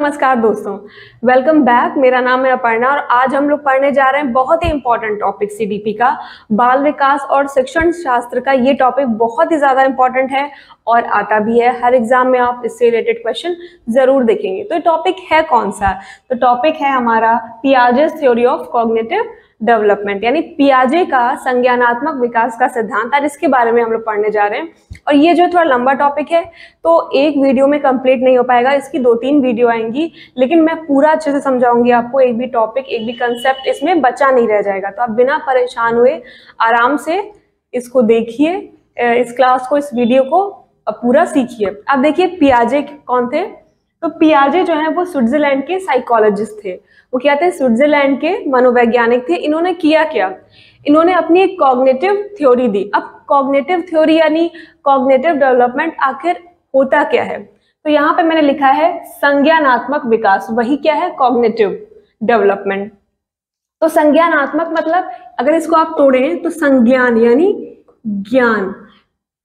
नमस्कार दोस्तों, welcome back. मेरा नाम है अपर्णा और आज हम लोग पढ़ने जा रहे हैं बहुत ही इंपॉर्टेंट टॉपिक सीडीपी का, बाल विकास और शिक्षण शास्त्र का। ये टॉपिक बहुत ही ज्यादा इंपॉर्टेंट है और आता भी है, हर एग्जाम में आप इससे रिलेटेड क्वेश्चन जरूर देखेंगे। तो टॉपिक है कौन सा? तो टॉपिक है हमारा Piaget's theory of cognitive development, यानी पियाजे का संज्ञानात्मक विकास का सिद्धांत। आज इसके बारे में हम लोग पढ़ने जा रहे हैं और ये जो थोड़ा लंबा टॉपिक है तो एक वीडियो में कंप्लीट नहीं हो पाएगा, इसकी 2-3 वीडियो आएंगी, लेकिन मैं पूरा अच्छे से समझाऊंगी आपको। एक भी टॉपिक, एक भी कंसेप्ट इसमें बचा नहीं रह जाएगा। तो आप बिना परेशान हुए आराम से इसको देखिए, इस क्लास को, इस वीडियो को पूरा सीखिए। अब देखिए पियाजे कौन थे। तो पियाजे जो है वो स्विट्जरलैंड के साइकोलॉजिस्ट थे। वो क्या थे? स्विट्जरलैंड के मनोवैज्ञानिक थे। इन्होंने किया क्या? इन्होंने अपनी एक कॉग्निटिव थ्योरी दी। अब कॉग्निटिव थ्योरी यानी कॉग्निटिव डेवलपमेंट आखिर होता क्या है? तो यहाँ पे मैंने लिखा है संज्ञानात्मक विकास। वही क्या है? Cognitive development. तो संज्ञानात्मक मतलब अगर इसको आप तोड़ें तो संज्ञान यानी ज्ञान।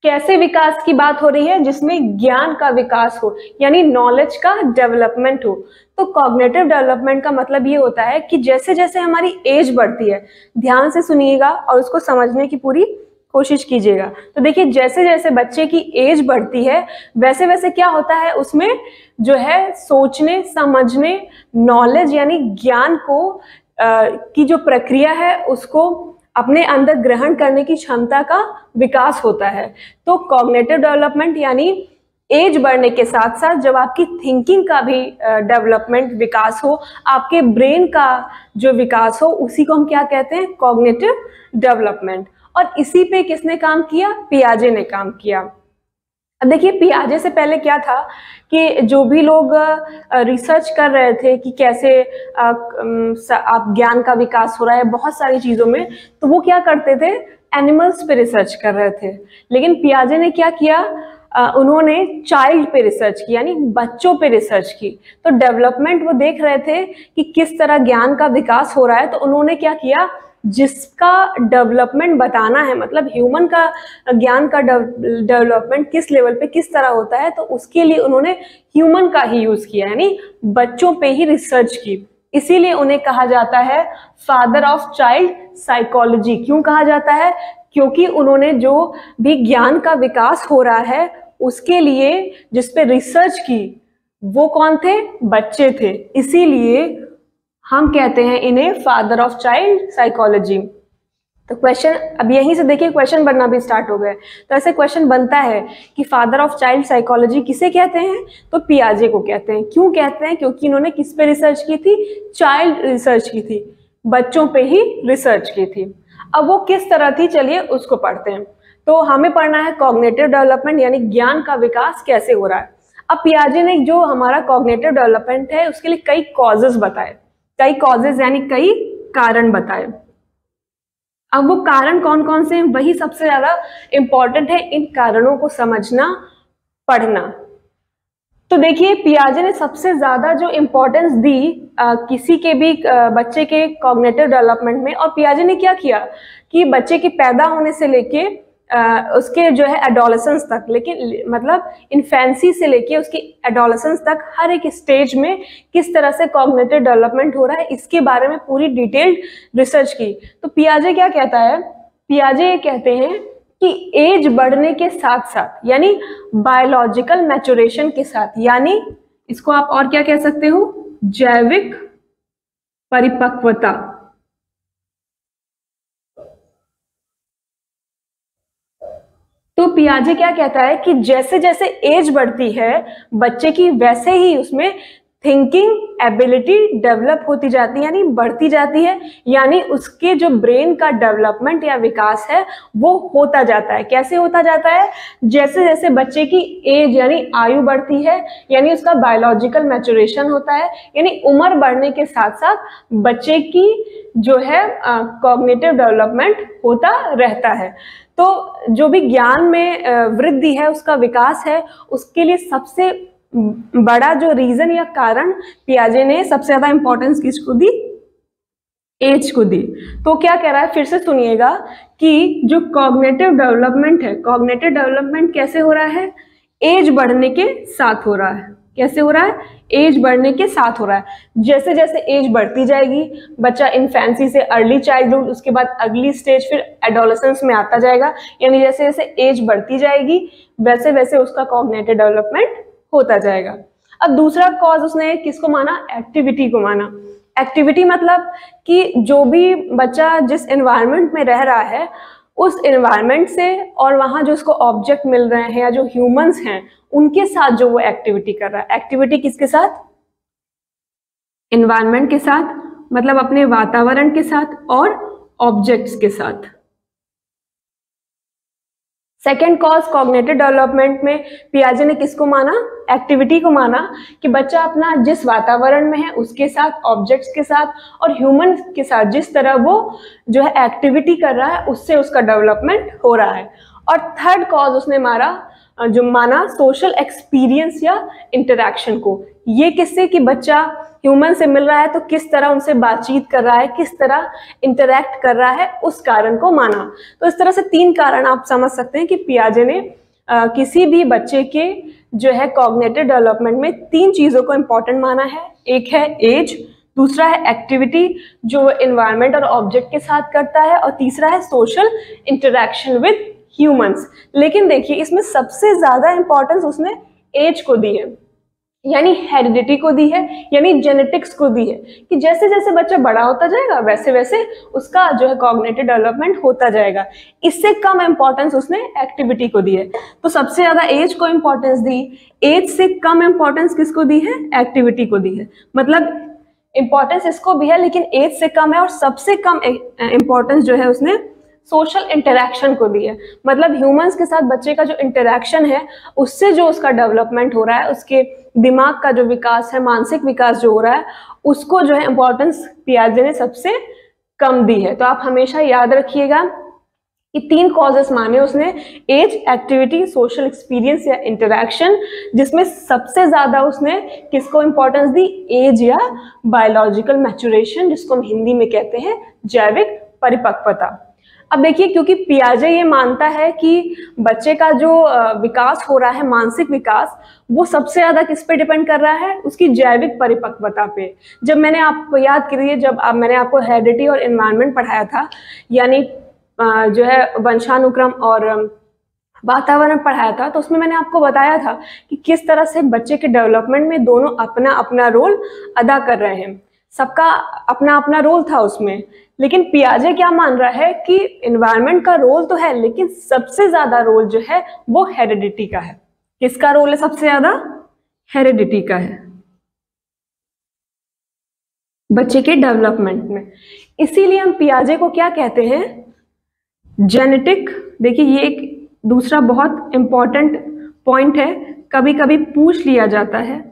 कैसे विकास की बात हो रही है? जिसमें ज्ञान का विकास हो, यानी नॉलेज का डेवलपमेंट हो। तो कॉग्निटिव डेवलपमेंट का मतलब ये होता है कि जैसे जैसे हमारी एज बढ़ती है, ध्यान से सुनिएगा और उसको समझने की पूरी कोशिश कीजिएगा। तो देखिए जैसे जैसे बच्चे की एज बढ़ती है वैसे वैसे क्या होता है, उसमें जो है सोचने समझने, नॉलेज यानी ज्ञान को की जो प्रक्रिया है उसको अपने अंदर ग्रहण करने की क्षमता का विकास होता है। तो कॉग्निटिव डेवलपमेंट यानी एज बढ़ने के साथ साथ जब आपकी थिंकिंग का भी डेवलपमेंट विकास हो, आपके ब्रेन का जो विकास हो, उसी को हम क्या कहते हैं? Cognitive development. और इसी पे किसने काम किया? पियाजे ने काम किया। अब देखिए पियाजे से पहले क्या था कि जो भी लोग रिसर्च कर रहे थे कि कैसे आप ज्ञान का विकास हो रहा है बहुत सारी चीजों में, तो वो क्या करते थे? एनिमल्स पे रिसर्च कर रहे थे। लेकिन पियाजे ने क्या किया? उन्होंने चाइल्ड पे रिसर्च की, यानी बच्चों पे रिसर्च की। तो डेवलपमेंट वो देख रहे थे कि किस तरह ज्ञान का विकास हो रहा है। तो उन्होंने क्या किया? जिसका डेवलपमेंट बताना है, मतलब ह्यूमन का ज्ञान का डेवलपमेंट किस लेवल पे किस तरह होता है, तो उसके लिए उन्होंने ह्यूमन का ही यूज किया, यानी बच्चों पे ही रिसर्च की। इसीलिए उन्हें कहा जाता है फादर ऑफ चाइल्ड साइकोलॉजी। क्यों कहा जाता है? क्योंकि उन्होंने जो भी ज्ञान का विकास हो रहा है उसके लिए जिस पे रिसर्च की वो कौन थे? बच्चे थे। इसीलिए हम कहते हैं इन्हें फादर ऑफ चाइल्ड साइकोलॉजी। तो क्वेश्चन अब यहीं से देखिए क्वेश्चन बनना भी स्टार्ट हो गए। तो ऐसे क्वेश्चन बनता है कि फादर ऑफ चाइल्ड साइकोलॉजी किसे कहते हैं? तो पियाजे को कहते हैं। क्यों कहते हैं? क्योंकि इन्होंने किस पे रिसर्च की थी? चाइल्ड रिसर्च की थी, बच्चों पे ही रिसर्च की थी। अब वो किस तरह थी, चलिए उसको पढ़ते हैं। तो हमें पढ़ना है कॉग्निटिव डेवलपमेंट यानी ज्ञान का विकास कैसे हो रहा है। अब पियाजे ने जो हमारा कॉग्निटिव डेवलपमेंट है उसके लिए कई कॉजेज बताए, कई कॉजेज यानी कई कारण बताए। अब वो कारण कौन कौन से हैं वही सबसे ज्यादा इंपॉर्टेंट है, इन कारणों को समझना, पढ़ना। तो देखिए पियाजे ने सबसे ज्यादा जो इम्पोर्टेंस दी किसी के भी बच्चे के कॉग्निटिव डेवलपमेंट में। और पियाजे ने क्या किया कि बच्चे के पैदा होने से लेके उसके जो है एडोलेसेंस तक, लेकिन मतलब इन्फेंसी से लेके उसकी एडोलेसेंस तक हर एक स्टेज में किस तरह से कॉग्निटिव डेवलपमेंट हो रहा है इसके बारे में पूरी डिटेल्ड रिसर्च की। तो पियाजे क्या कहता है? पियाजे ये कहते हैं कि एज बढ़ने के साथ साथ यानी बायोलॉजिकल मैच्योरेशन के साथ, यानी इसको आप और क्या कह सकते हो? जैविक परिपक्वता। तो पियाजे क्या कहता है कि जैसे जैसे एज बढ़ती है बच्चे की, वैसे ही उसमें थिंकिंग एबिलिटी डेवलप होती जाती है, यानी बढ़ती जाती है, यानी उसके जो ब्रेन का डेवलपमेंट या विकास है वो होता जाता है। कैसे होता जाता है? जैसे जैसे बच्चे की एज यानी आयु बढ़ती है, यानी उसका बायोलॉजिकल मैच्योरेशन होता है, यानी उम्र बढ़ने के साथ साथ बच्चे की जो है कॉग्निटिव डेवलपमेंट होता रहता है। तो जो भी ज्ञान में वृद्धि है, उसका विकास है, उसके लिए सबसे बड़ा जो रीजन या कारण पियाजे ने सबसे ज्यादा इंपॉर्टेंस किसको दी? एज को दी। तो क्या कह रहा है, फिर से सुनिएगा कि जो कॉग्निटिव डेवलपमेंट है, कॉग्निटिव डेवलपमेंट कैसे हो रहा है? एज बढ़ने के साथ हो रहा है। कैसे हो रहा है? एज बढ़ने के साथ हो रहा है। जैसे जैसे एज बढ़ती जाएगी, बच्चा इन्फेंसी से अर्ली चाइल्डहुड, उसके बाद अगली स्टेज फिर एडोलेसेंस में आता जाएगा, यानी जैसे जैसे एज बढ़ती जाएगी वैसे वैसे उसका कॉग्निटिव डेवलपमेंट होता जाएगा। अब दूसरा कॉज उसने किसको माना? एक्टिविटी को माना। एक्टिविटी मतलब कि जो भी बच्चा जिस एनवायरनमेंट में रह रहा है उस एनवायरनमेंट से और वहाँ जो उसको ऑब्जेक्ट मिल रहे हैं या जो ह्यूमंस हैं उनके साथ जो वो एक्टिविटी कर रहा है। एक्टिविटी किसके साथ? एनवायरनमेंट के साथ, मतलब अपने वातावरण के साथ और ऑब्जेक्ट्स के साथ। सेकेंड कॉज कॉग्निटिव डेवलपमेंट में पियाजे ने किसको माना? एक्टिविटी को माना, कि बच्चा अपना जिस वातावरण में है उसके साथ, ऑब्जेक्ट्स के साथ और ह्यूमन के साथ जिस तरह वो जो है एक्टिविटी कर रहा है उससे उसका डेवलपमेंट हो रहा है। और थर्ड कॉज उसने माना सोशल एक्सपीरियंस या इंटरैक्शन को। ये किससे? कि बच्चा ह्यूमन से मिल रहा है तो किस तरह उनसे बातचीत कर रहा है, किस तरह इंटरैक्ट कर रहा है, उस कारण को माना। तो इस तरह से 3 कारण आप समझ सकते हैं कि पियाजे ने किसी भी बच्चे के जो है कॉग्निटिव डेवलपमेंट में 3 चीजों को इंपॉर्टेंट माना है। एक है एज, दूसरा है एक्टिविटी जो एनवायरनमेंट और ऑब्जेक्ट के साथ करता है, और तीसरा है सोशल इंटरैक्शन विद ह्यूमंस। लेकिन देखिए इसमें सबसे ज्यादा इंपॉर्टेंस उसने एज को दी है, यानी हेरिडिटी को दी है, यानी जेनेटिक्स को दी है, कि जैसे जैसे बच्चा बड़ा होता जाएगा वैसे वैसे उसका जो है कॉग्निटिव डेवलपमेंट होता जाएगा। इससे कम इंपॉर्टेंस उसने एक्टिविटी को दी है। तो सबसे ज्यादा एज को इंपॉर्टेंस दी, एज से कम इंपॉर्टेंस किसको दी है? एक्टिविटी को दी है। मतलब इंपॉर्टेंस इसको भी है लेकिन एज से कम है, और सबसे कम इंपॉर्टेंस जो है उसने सोशल इंटरैक्शन को दी है। मतलब ह्यूमंस के साथ बच्चे का जो इंटरैक्शन है उससे जो उसका डेवलपमेंट हो रहा है, उसके दिमाग का जो विकास है, मानसिक विकास जो हो रहा है, उसको जो है इंपॉर्टेंस पियाजे ने सबसे कम दी है। तो आप हमेशा याद रखिएगा कि 3 कॉजेस माने उसने, एज, एक्टिविटी, सोशल एक्सपीरियंस या इंटरैक्शन, जिसमें सबसे ज्यादा उसने किसको इंपॉर्टेंस दी? एज या बायोलॉजिकल मैच्योरेशन, जिसको हम हिंदी में कहते हैं जैविक परिपक्वता। अब देखिए क्योंकि पियाजे ये मानता है कि बच्चे का जो विकास हो रहा है, मानसिक विकास, वो सबसे ज्यादा किस पे डिपेंड कर रहा है? उसकी जैविक परिपक्वता पे। जब मैंने आपको याद करिए, जब मैंने आपको हेरिडिटी और एनवायरनमेंट पढ़ाया था, यानी जो है वंशानुक्रम और वातावरण पढ़ाया था, तो उसमें मैंने आपको बताया था कि किस तरह से बच्चे के डेवलपमेंट में दोनों अपना अपना रोल अदा कर रहे हैं। सबका अपना अपना रोल था उसमें। लेकिन पियाजे क्या मान रहा है कि एनवायरनमेंट का रोल तो है लेकिन सबसे ज्यादा रोल जो है वो हेरिडिटी का है। किसका रोल है सबसे ज्यादा? हेरिडिटी का है बच्चे के डेवलपमेंट में। इसीलिए हम पियाजे को क्या कहते हैं? जेनेटिक। देखिए ये एक दूसरा बहुत इंपॉर्टेंट पॉइंट है, कभी कभी पूछ लिया जाता है।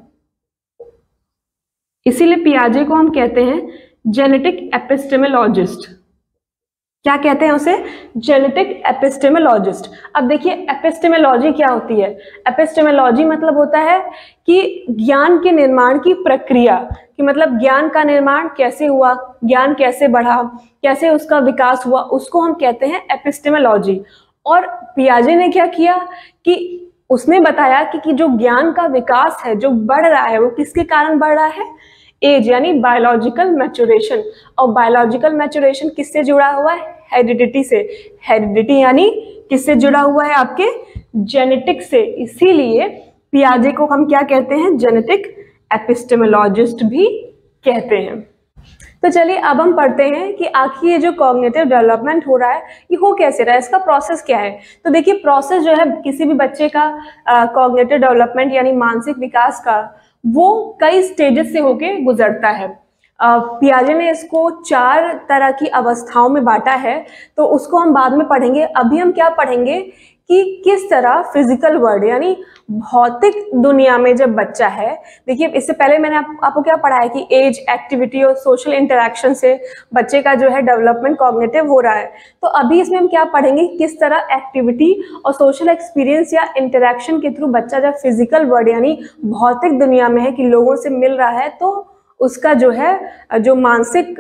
इसीलिए पियाजे को हम कहते हैं जेनेटिक एपिस्टेमोलॉजिस्ट। क्या कहते हैं उसे? जेनेटिक एपिस्टेमोलॉजिस्ट। अब देखिए एपिस्टेमोलॉजी क्या होती है? एपिस्टेमोलॉजी मतलब होता है कि ज्ञान के निर्माण की प्रक्रिया, कि मतलब ज्ञान का निर्माण कैसे हुआ, ज्ञान कैसे बढ़ा, कैसे उसका विकास हुआ, उसको हम कहते हैं एपिस्टेमोलॉजी। और पियाजे ने क्या किया कि उसने बताया कि जो ज्ञान का विकास है, जो बढ़ रहा है, वो किसके कारण बढ़ रहा है? एज, यानी बायोलॉजिकल मैच्योरेशन। और बायोलॉजिकल मैच्योरेशन किससे जुड़ा हुआ है? हेरिडिटी से। हेरिडिटी यानी किससे जुड़ा हुआ है? आपके जेनेटिक से। इसीलिए पियाजे को हम क्या कहते हैं? जेनेटिक एपिस्टेमोलॉजिस्ट भी कहते हैं। तो चलिए अब हम पढ़ते हैं कि आखिर ये जो कॉग्निटिव डेवलपमेंट हो रहा है ये हो कैसे रहा है, इसका प्रोसेस क्या है। तो देखिए प्रोसेस जो है किसी भी बच्चे का कॉग्निटिव डेवलपमेंट यानी मानसिक विकास का, वो कई स्टेजेस से होके गुजरता है। पियाजे ने इसको 4 तरह की अवस्थाओं में बांटा है, तो उसको हम बाद में पढ़ेंगे। अभी हम क्या पढ़ेंगे कि किस तरह फिजिकल वर्ल्ड यानी भौतिक दुनिया में जब बच्चा है, देखिए इससे पहले मैंने आपको क्या पढ़ाया कि एज, एक्टिविटी और सोशल इंटरैक्शन से बच्चे का जो है डेवलपमेंट कॉग्निटिव हो रहा है। तो अभी इसमें हम क्या पढ़ेंगे, किस तरह एक्टिविटी और सोशल एक्सपीरियंस या इंटरैक्शन के थ्रू बच्चा जब फिजिकल वर्ल्ड यानी भौतिक दुनिया में है कि लोगों से मिल रहा है, तो उसका जो है जो मानसिक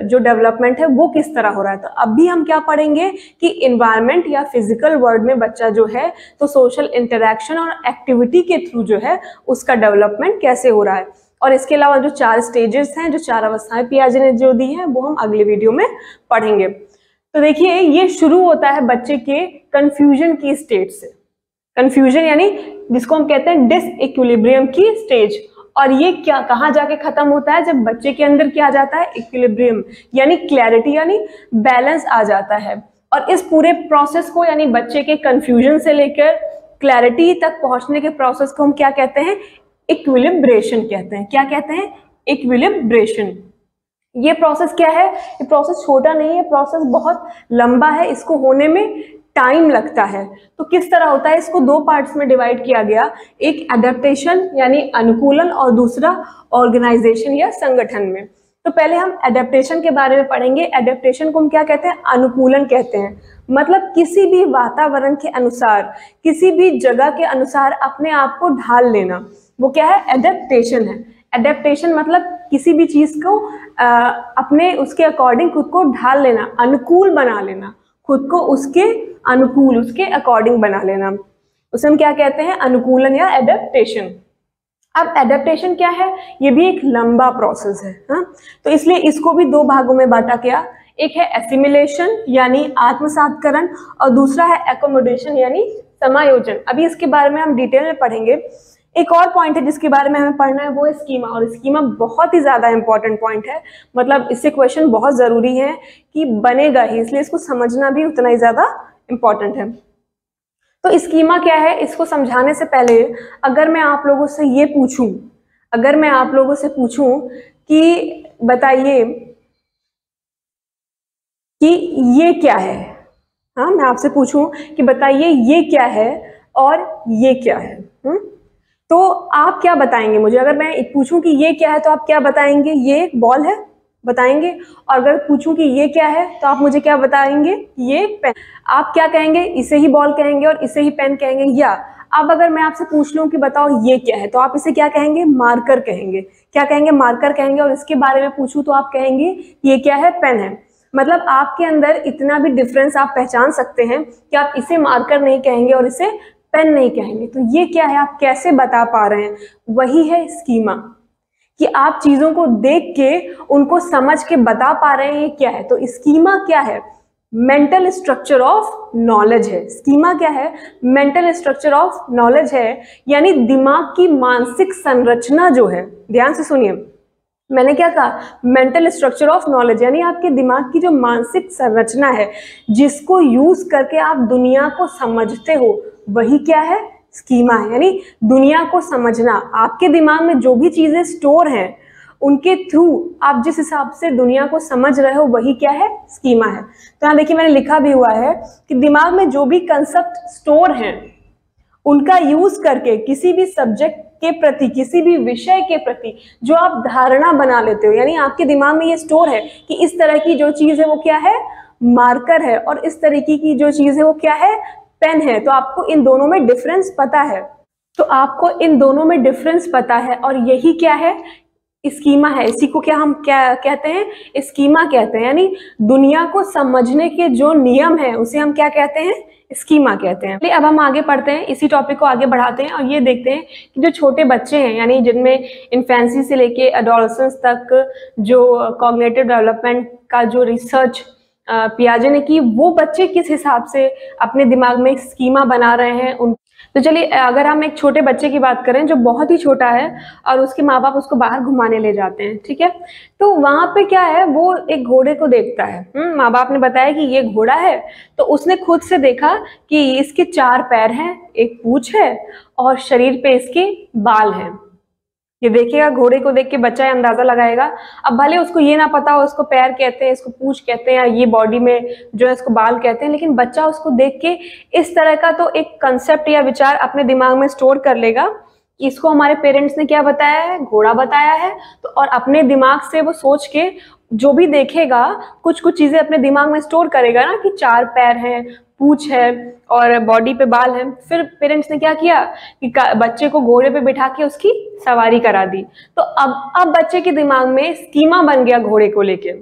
जो डेवलपमेंट है वो किस तरह हो रहा है। तो अभी हम क्या पढ़ेंगे कि इन्वायरमेंट या फिजिकल वर्ल्ड में बच्चा जो है तो सोशल इंटरेक्शन और एक्टिविटी के थ्रू जो है उसका डेवलपमेंट कैसे हो रहा है। और इसके अलावा जो 4 स्टेजेस हैं, जो 4 अवस्थाएं पियाजे ने जो दी हैं, वो हम अगले वीडियो में पढ़ेंगे। तो देखिए, ये शुरू होता है बच्चे के कंफ्यूजन की स्टेज से। कंफ्यूजन यानी जिसको हम कहते हैं डिसइक्विलिब्रियम की स्टेज। और ये क्या कहाँ जाके खत्म होता है, जब बच्चे के अंदर क्या आ जाता है, इक्विलिब्रियम यानी क्लैरिटी यानी बैलेंस आ जाता है। और इस पूरे प्रोसेस को यानी बच्चे के कंफ्यूजन से लेकर क्लैरिटी तक पहुंचने के प्रोसेस को हम क्या कहते हैं, इक्विलिब्रेशन कहते हैं। क्या कहते हैं, इक्विलिब्रेशन। ये प्रोसेस क्या है, ये प्रोसेस छोटा नहीं है, प्रोसेस बहुत लंबा है, इसको होने में टाइम लगता है। तो किस तरह होता है, इसको 2 पार्ट्स में डिवाइड किया गया, एक एडेप्टेशन यानी अनुकूलन और दूसरा ऑर्गेनाइजेशन या संगठन में। तो पहले हम एडेप्टेशन के बारे में पढ़ेंगे। एडेप्टेशन को हम क्या कहते हैं, अनुकूलन कहते हैं। मतलब किसी भी वातावरण के अनुसार, किसी भी जगह के अनुसार अपने आप को ढाल लेना, वो क्या है, एडेप्टेशन है। एडेप्टेशन मतलब किसी भी चीज को अपने उसके अकॉर्डिंग खुद को ढाल लेना, अनुकूल बना लेना, खुद को उसके अनुकूल, उसके अकॉर्डिंग बना लेना, उसे हम क्या कहते हैं, अनुकूलन या एडेप्टेशन। अब एडेप्टेशन क्या है, ये भी एक लंबा प्रोसेस है, हाँ? तो इसलिए इसको भी 2 भागों में बांटा गया। एक है एसिमिलेशन यानी आत्मसातकरण और दूसरा है एकोमोडेशन यानी समायोजन। अभी इसके बारे में हम डिटेल में पढ़ेंगे। एक और पॉइंट है जिसके बारे में हमें पढ़ना है, वो है स्कीमा। और स्कीमा बहुत ही ज्यादा इंपॉर्टेंट पॉइंट है, मतलब इससे क्वेश्चन बहुत जरूरी है कि बनेगा ही, इसलिए इसको समझना भी उतना ही ज्यादा इंपॉर्टेंट है। तो स्कीमा क्या है, इसको समझाने से पहले अगर मैं आप लोगों से ये पूछूं, अगर मैं आप लोगों से पूछूं कि बताइए कि ये क्या है, हाँ मैं आपसे पूछूं कि बताइए ये क्या है और ये क्या है, तो आप क्या बताएंगे मुझे। अगर मैं पूछूं कि ये क्या है तो आप क्या बताएंगे, ये एक बॉल है बताएंगे। और अगर पूछूं कि ये क्या है तो आप मुझे क्या बताएंगे, ये पेन। आप क्या कहेंगे, इसे ही बॉल कहेंगे और इसे ही पेन कहेंगे। या अब अगर मैं आपसे पूछ लूं कि बताओ ये क्या है, तो आप इसे क्या कहेंगे, मार्कर कहेंगे। क्या कहेंगे, मार्कर कहेंगे। और इसके बारे में पूछूं तो आप कहेंगे ये क्या है, पेन है। मतलब आपके अंदर इतना भी डिफरेंस आप पहचान सकते हैं कि आप इसे मार्कर नहीं कहेंगे और इसे पेन नहीं कहेंगे। तो ये क्या है, आप कैसे बता पा रहे हैं, वही है स्कीमा, कि आप चीजों को देख के उनको समझ के बता पा रहे हैं ये क्या है। तो स्कीमा क्या है, मेंटल स्ट्रक्चर ऑफ नॉलेज है। स्कीमा क्या है, मेंटल स्ट्रक्चर ऑफ नॉलेज है, यानी दिमाग की मानसिक संरचना जो है। ध्यान से सुनिए, मैंने क्या कहा, मेंटल स्ट्रक्चर ऑफ नॉलेज, यानी आपके दिमाग की जो मानसिक संरचना है जिसको यूज करके आप दुनिया को समझते हो, वही क्या है, स्कीमा है। यानी दुनिया को समझना, आपके दिमाग में जो भी चीजें स्टोर हैं उनके थ्रू आप जिस हिसाब से दुनिया को समझ रहे हो, वही क्या है, स्कीमा है। तो यहाँ देखिए मैंने लिखा भी हुआ है कि दिमाग में जो भी कंसेप्ट स्टोर हैं उनका यूज करके किसी भी सब्जेक्ट के प्रति, किसी भी विषय के प्रति जो आप धारणा बना लेते हो, यानी आपके दिमाग में ये स्टोर है कि इस तरह की जो चीज है वो क्या है, मार्कर है, और इस तरीके की जो चीज है वो क्या है, पेन है। तो आपको इन दोनों में डिफरेंस पता है, तो आपको इन दोनों में डिफरेंस पता है, और यही क्या है, स्कीमा है। इसी को क्या हम क्या कहते हैं, स्कीमा कहते हैं। यानी दुनिया को समझने के जो नियम है उसे हम क्या कहते हैं, स्कीमा कहते हैं। अब हम आगे पढ़ते हैं, इसी टॉपिक को आगे बढ़ाते हैं और ये देखते हैं कि जो छोटे बच्चे हैं, यानी जिनमें इन्फेंसी से लेके एडोलसेंस तक जो कॉग्निटिव डेवलपमेंट का जो रिसर्च पियाजे ने की, वो बच्चे किस हिसाब से अपने दिमाग में स्कीमा बना रहे हैं उन। तो चलिए, अगर हम एक छोटे बच्चे की बात करें जो बहुत ही छोटा है और उसके माँ बाप उसको बाहर घुमाने ले जाते हैं, ठीक है, तो वहां पे क्या है, वो एक घोड़े को देखता है। माँ बाप ने बताया कि ये घोड़ा है, तो उसने खुद से देखा कि इसके 4 पैर हैं, एक पूंछ है और शरीर पे इसके बाल हैं। ये देखेगा, घोड़े को देख के बच्चा अंदाजा लगाएगा। अब भले उसको ये ना पता हो इसको पैर कहते हैं, इसको पूंछ कहते हैं, या ये बॉडी में जो है इसको बाल कहते हैं, लेकिन बच्चा उसको देख के इस तरह का तो एक कंसेप्ट या विचार अपने दिमाग में स्टोर कर लेगा कि इसको हमारे पेरेंट्स ने क्या बताया है, घोड़ा बताया है। तो और अपने दिमाग से वो सोच के जो भी देखेगा कुछ कुछ चीजें अपने दिमाग में स्टोर करेगा ना, कि 4 पैर हैं, पूंछ है और बॉडी पे बाल है। फिर पेरेंट्स ने क्या किया कि बच्चे को घोड़े पे बिठा के उसकी सवारी करा दी। तो अब बच्चे के दिमाग में स्कीमा बन गया घोड़े को लेके।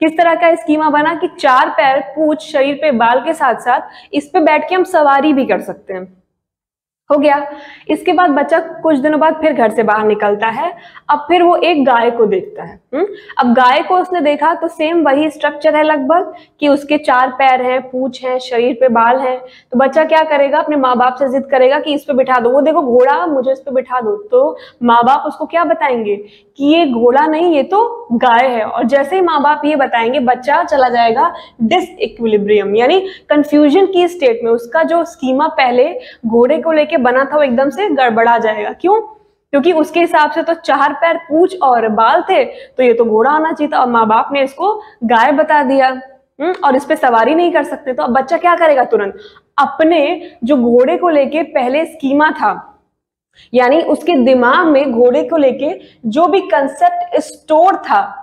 किस तरह का स्कीमा बना कि 4 पैर, पूंछ, शरीर पे बाल के साथ साथ इस पे बैठ के हम सवारी भी कर सकते हैं। हो गया। इसके बाद बच्चा कुछ दिनों बाद फिर घर से बाहर निकलता है। अब फिर वो एक गाय को देखता है। अब गाय को उसने देखा तो सेम वही स्ट्रक्चर है लगभग, कि उसके 4 पैर हैं, पूंछ है, शरीर पे बाल है। तो बच्चा क्या करेगा, अपने माँ बाप से जिद करेगा कि इस पे बिठा दो। वो देखो घोड़ा, मुझे इस पे बिठा दो। तो माँ बाप उसको क्या बताएंगे कि ये घोड़ा नहीं, ये तो गाय है। और जैसे ही माँ बाप ये बताएंगे, बच्चा चला जाएगा डिसइक्विलिब्रियम, यानी कंफ्यूजन की स्टेट में। उसका जो स्कीमा पहले घोड़े को लेके बना था वो एकदम से गड़बड़ा जाएगा। क्यों? क्योंकि उसके हिसाब से तो 4 पैर, पूंछ और बाल थे, तो ये तो घोड़ा आना चाहिए था, और माँ बाप ने इसको गाय बता दिया। और इस पे सवारी नहीं कर सकते। तो अब बच्चा क्या करेगा, तुरंत अपने जो घोड़े को लेके पहले स्कीमा था, यानी उसके दिमाग में घोड़े को लेके जो भी कंसेप्ट स्टोर था,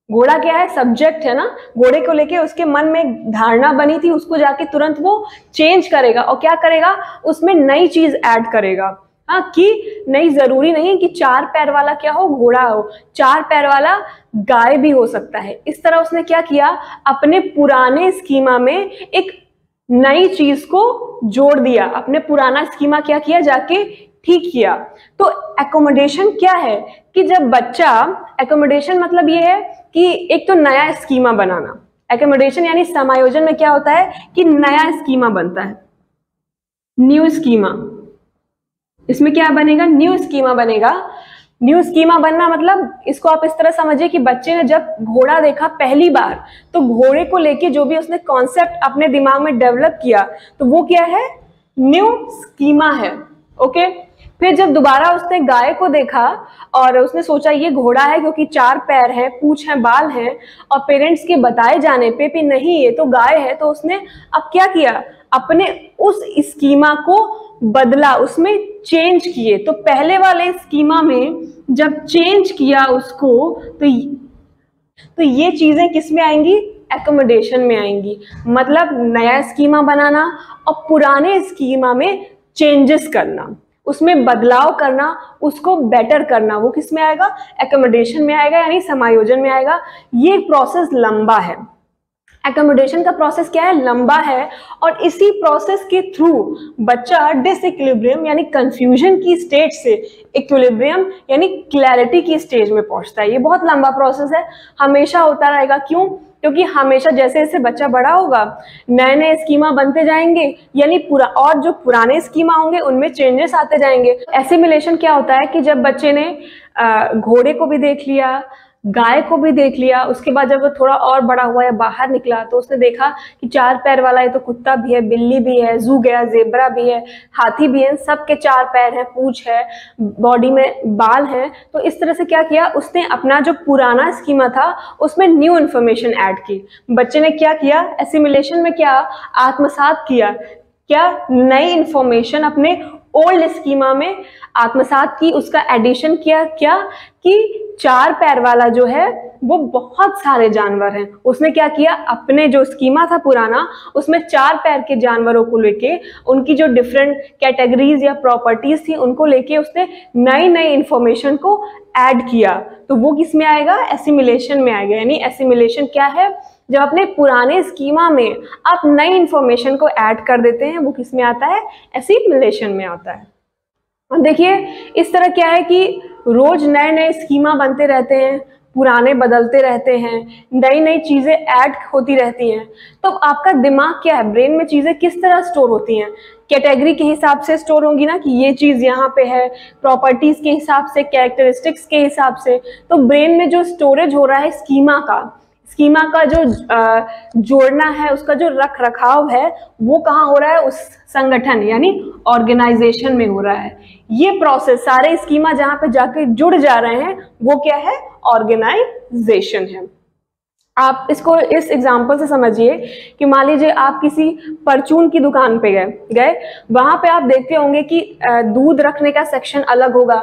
घोड़ा क्या है, सब्जेक्ट है ना, घोड़े को लेके उसके मन में एक धारणा बनी थी, उसको जाके तुरंत वो चेंज करेगा। और क्या करेगा, उसमें नई चीज ऐड करेगा। हाँ, कि नहीं, जरूरी नहीं कि 4 पैर वाला क्या हो, घोड़ा हो, 4 पैर वाला गाय भी हो सकता है। इस तरह उसने क्या किया, अपने पुराने स्कीमा में एक नई चीज को जोड़ दिया। अपने पुराना स्कीमा क्या किया, जाके ठीक किया। तो एकोमोडेशन क्या है कि जब बच्चा, एकोमोडेशन मतलब ये है कि एक तो नया स्कीमा बनाना। एकोमोडेशन यानी समायोजन में क्या होता है कि नया स्कीमा बनता है, न्यू स्कीमा। इसमें क्या बनेगा, न्यू स्कीमा बनेगा। न्यू स्कीमा बनना मतलब इसको आप इस तरह समझिए कि बच्चे ने जब घोड़ा देखा पहली बार, तो घोड़े को लेके जो भी उसने कॉन्सेप्ट अपने दिमाग में डेवलप किया, तो वो क्या है, न्यू स्कीमा है। ओके। फिर जब दोबारा उसने गाय को देखा और उसने सोचा ये घोड़ा है क्योंकि 4 पैर है, पूंछ है, बाल है, और पेरेंट्स के बताए जाने पे भी नहीं ये तो गाय है, तो उसने अब क्या किया, अपने उस स्कीमा को बदला, उसमें चेंज किए। तो पहले वाले स्कीमा में जब चेंज किया उसको, तो ये चीजें किस में आएंगी, एकोमोडेशन में आएंगी। मतलब नया स्कीमा बनाना और पुराने स्कीमा में चेंजेस करना, उसमें बदलाव करना, उसको बेटर करना, वो किस में आएगा, एकोमोडेशन में आएगा, यानी समायोजन में आएगा। ये प्रोसेस लंबा है। एकोमोडेशन का प्रोसेस क्या है, लंबा है। और इसी प्रोसेस के थ्रू बच्चा डिसइक्विलिब्रियम यानी कंफ्यूजन की स्टेज से इक्विलिब्रियम यानी क्लैरिटी की स्टेज में पहुंचता है। ये बहुत लंबा प्रोसेस है, हमेशा होता रहेगा। क्यों? क्योंकि हमेशा जैसे जैसे बच्चा बड़ा होगा, नए नए स्कीमा बनते जाएंगे, यानी पूरा, और जो पुराने स्कीमा होंगे उनमें चेंजेस आते जाएंगे। एसिमिलेशन क्या होता है कि जब बच्चे ने घोड़े को भी देख लिया, गाय को भी देख लिया, उसके बाद जब वो थोड़ा और बड़ा हुआ या बाहर निकला, तो उसने देखा कि 4 पैर वाला ये तो कुत्ता भी है, बिल्ली भी है, जू गया, जेब्रा भी है, हाथी भी है, सबके 4 पैर हैं, पूंछ है, बॉडी में बाल हैं। तो इस तरह से क्या किया, उसने अपना जो पुराना स्कीमा था उसमें न्यू इन्फॉर्मेशन ऐड की। बच्चे ने क्या किया, एसिमिलेशन में क्या आत्मसात किया, क्या नई इंफॉर्मेशन अपने ओल्ड स्कीमा में आत्मसात की, उसका एडिशन किया। क्या कि 4 पैर वाला जो है वो बहुत सारे जानवर हैं। उसने क्या किया, अपने जो स्कीमा था पुराना, उसमें 4 पैर के जानवरों को लेके, उनकी जो डिफरेंट कैटेगरीज या प्रॉपर्टीज थी उनको लेके उसने नई नई इंफॉर्मेशन को ऐड किया। तो वो किस में आएगा, एसिमिलेशन में आएगा। यानी एसिमिलेशन क्या है, जब अपने पुराने स्कीमा में आप नई इंफॉर्मेशन को ऐड कर देते हैं, वो किस में आता है, एसिमिलेशन में आता है। और देखिए इस तरह क्या है कि रोज नए नए स्कीमा बनते रहते हैं, पुराने बदलते रहते हैं, नई नई चीजें ऐड होती रहती हैं। तो आपका दिमाग क्या है, ब्रेन में चीजें किस तरह स्टोर होती हैं, कैटेगरी के हिसाब से स्टोर होंगी ना, कि ये चीज यहाँ पे है, प्रॉपर्टीज के हिसाब से, कैरेक्टरिस्टिक्स के हिसाब से। तो ब्रेन में जो स्टोरेज हो रहा है स्कीमा का जो जोड़ना है, उसका जो रख रखाव है, वो कहाँ हो रहा है, उस संगठन यानी ऑर्गेनाइजेशन में हो रहा है। ये प्रोसेस, सारे स्कीमा जहां पे जाके जुड़ जा रहे हैं, वो क्या है, ऑर्गेनाइजेशन है। आप इसको इस एग्जाम्पल से समझिए कि मान लीजिए आप किसी परचून की दुकान पे गए, वहां पे आप देखते होंगे कि दूध रखने का सेक्शन अलग होगा,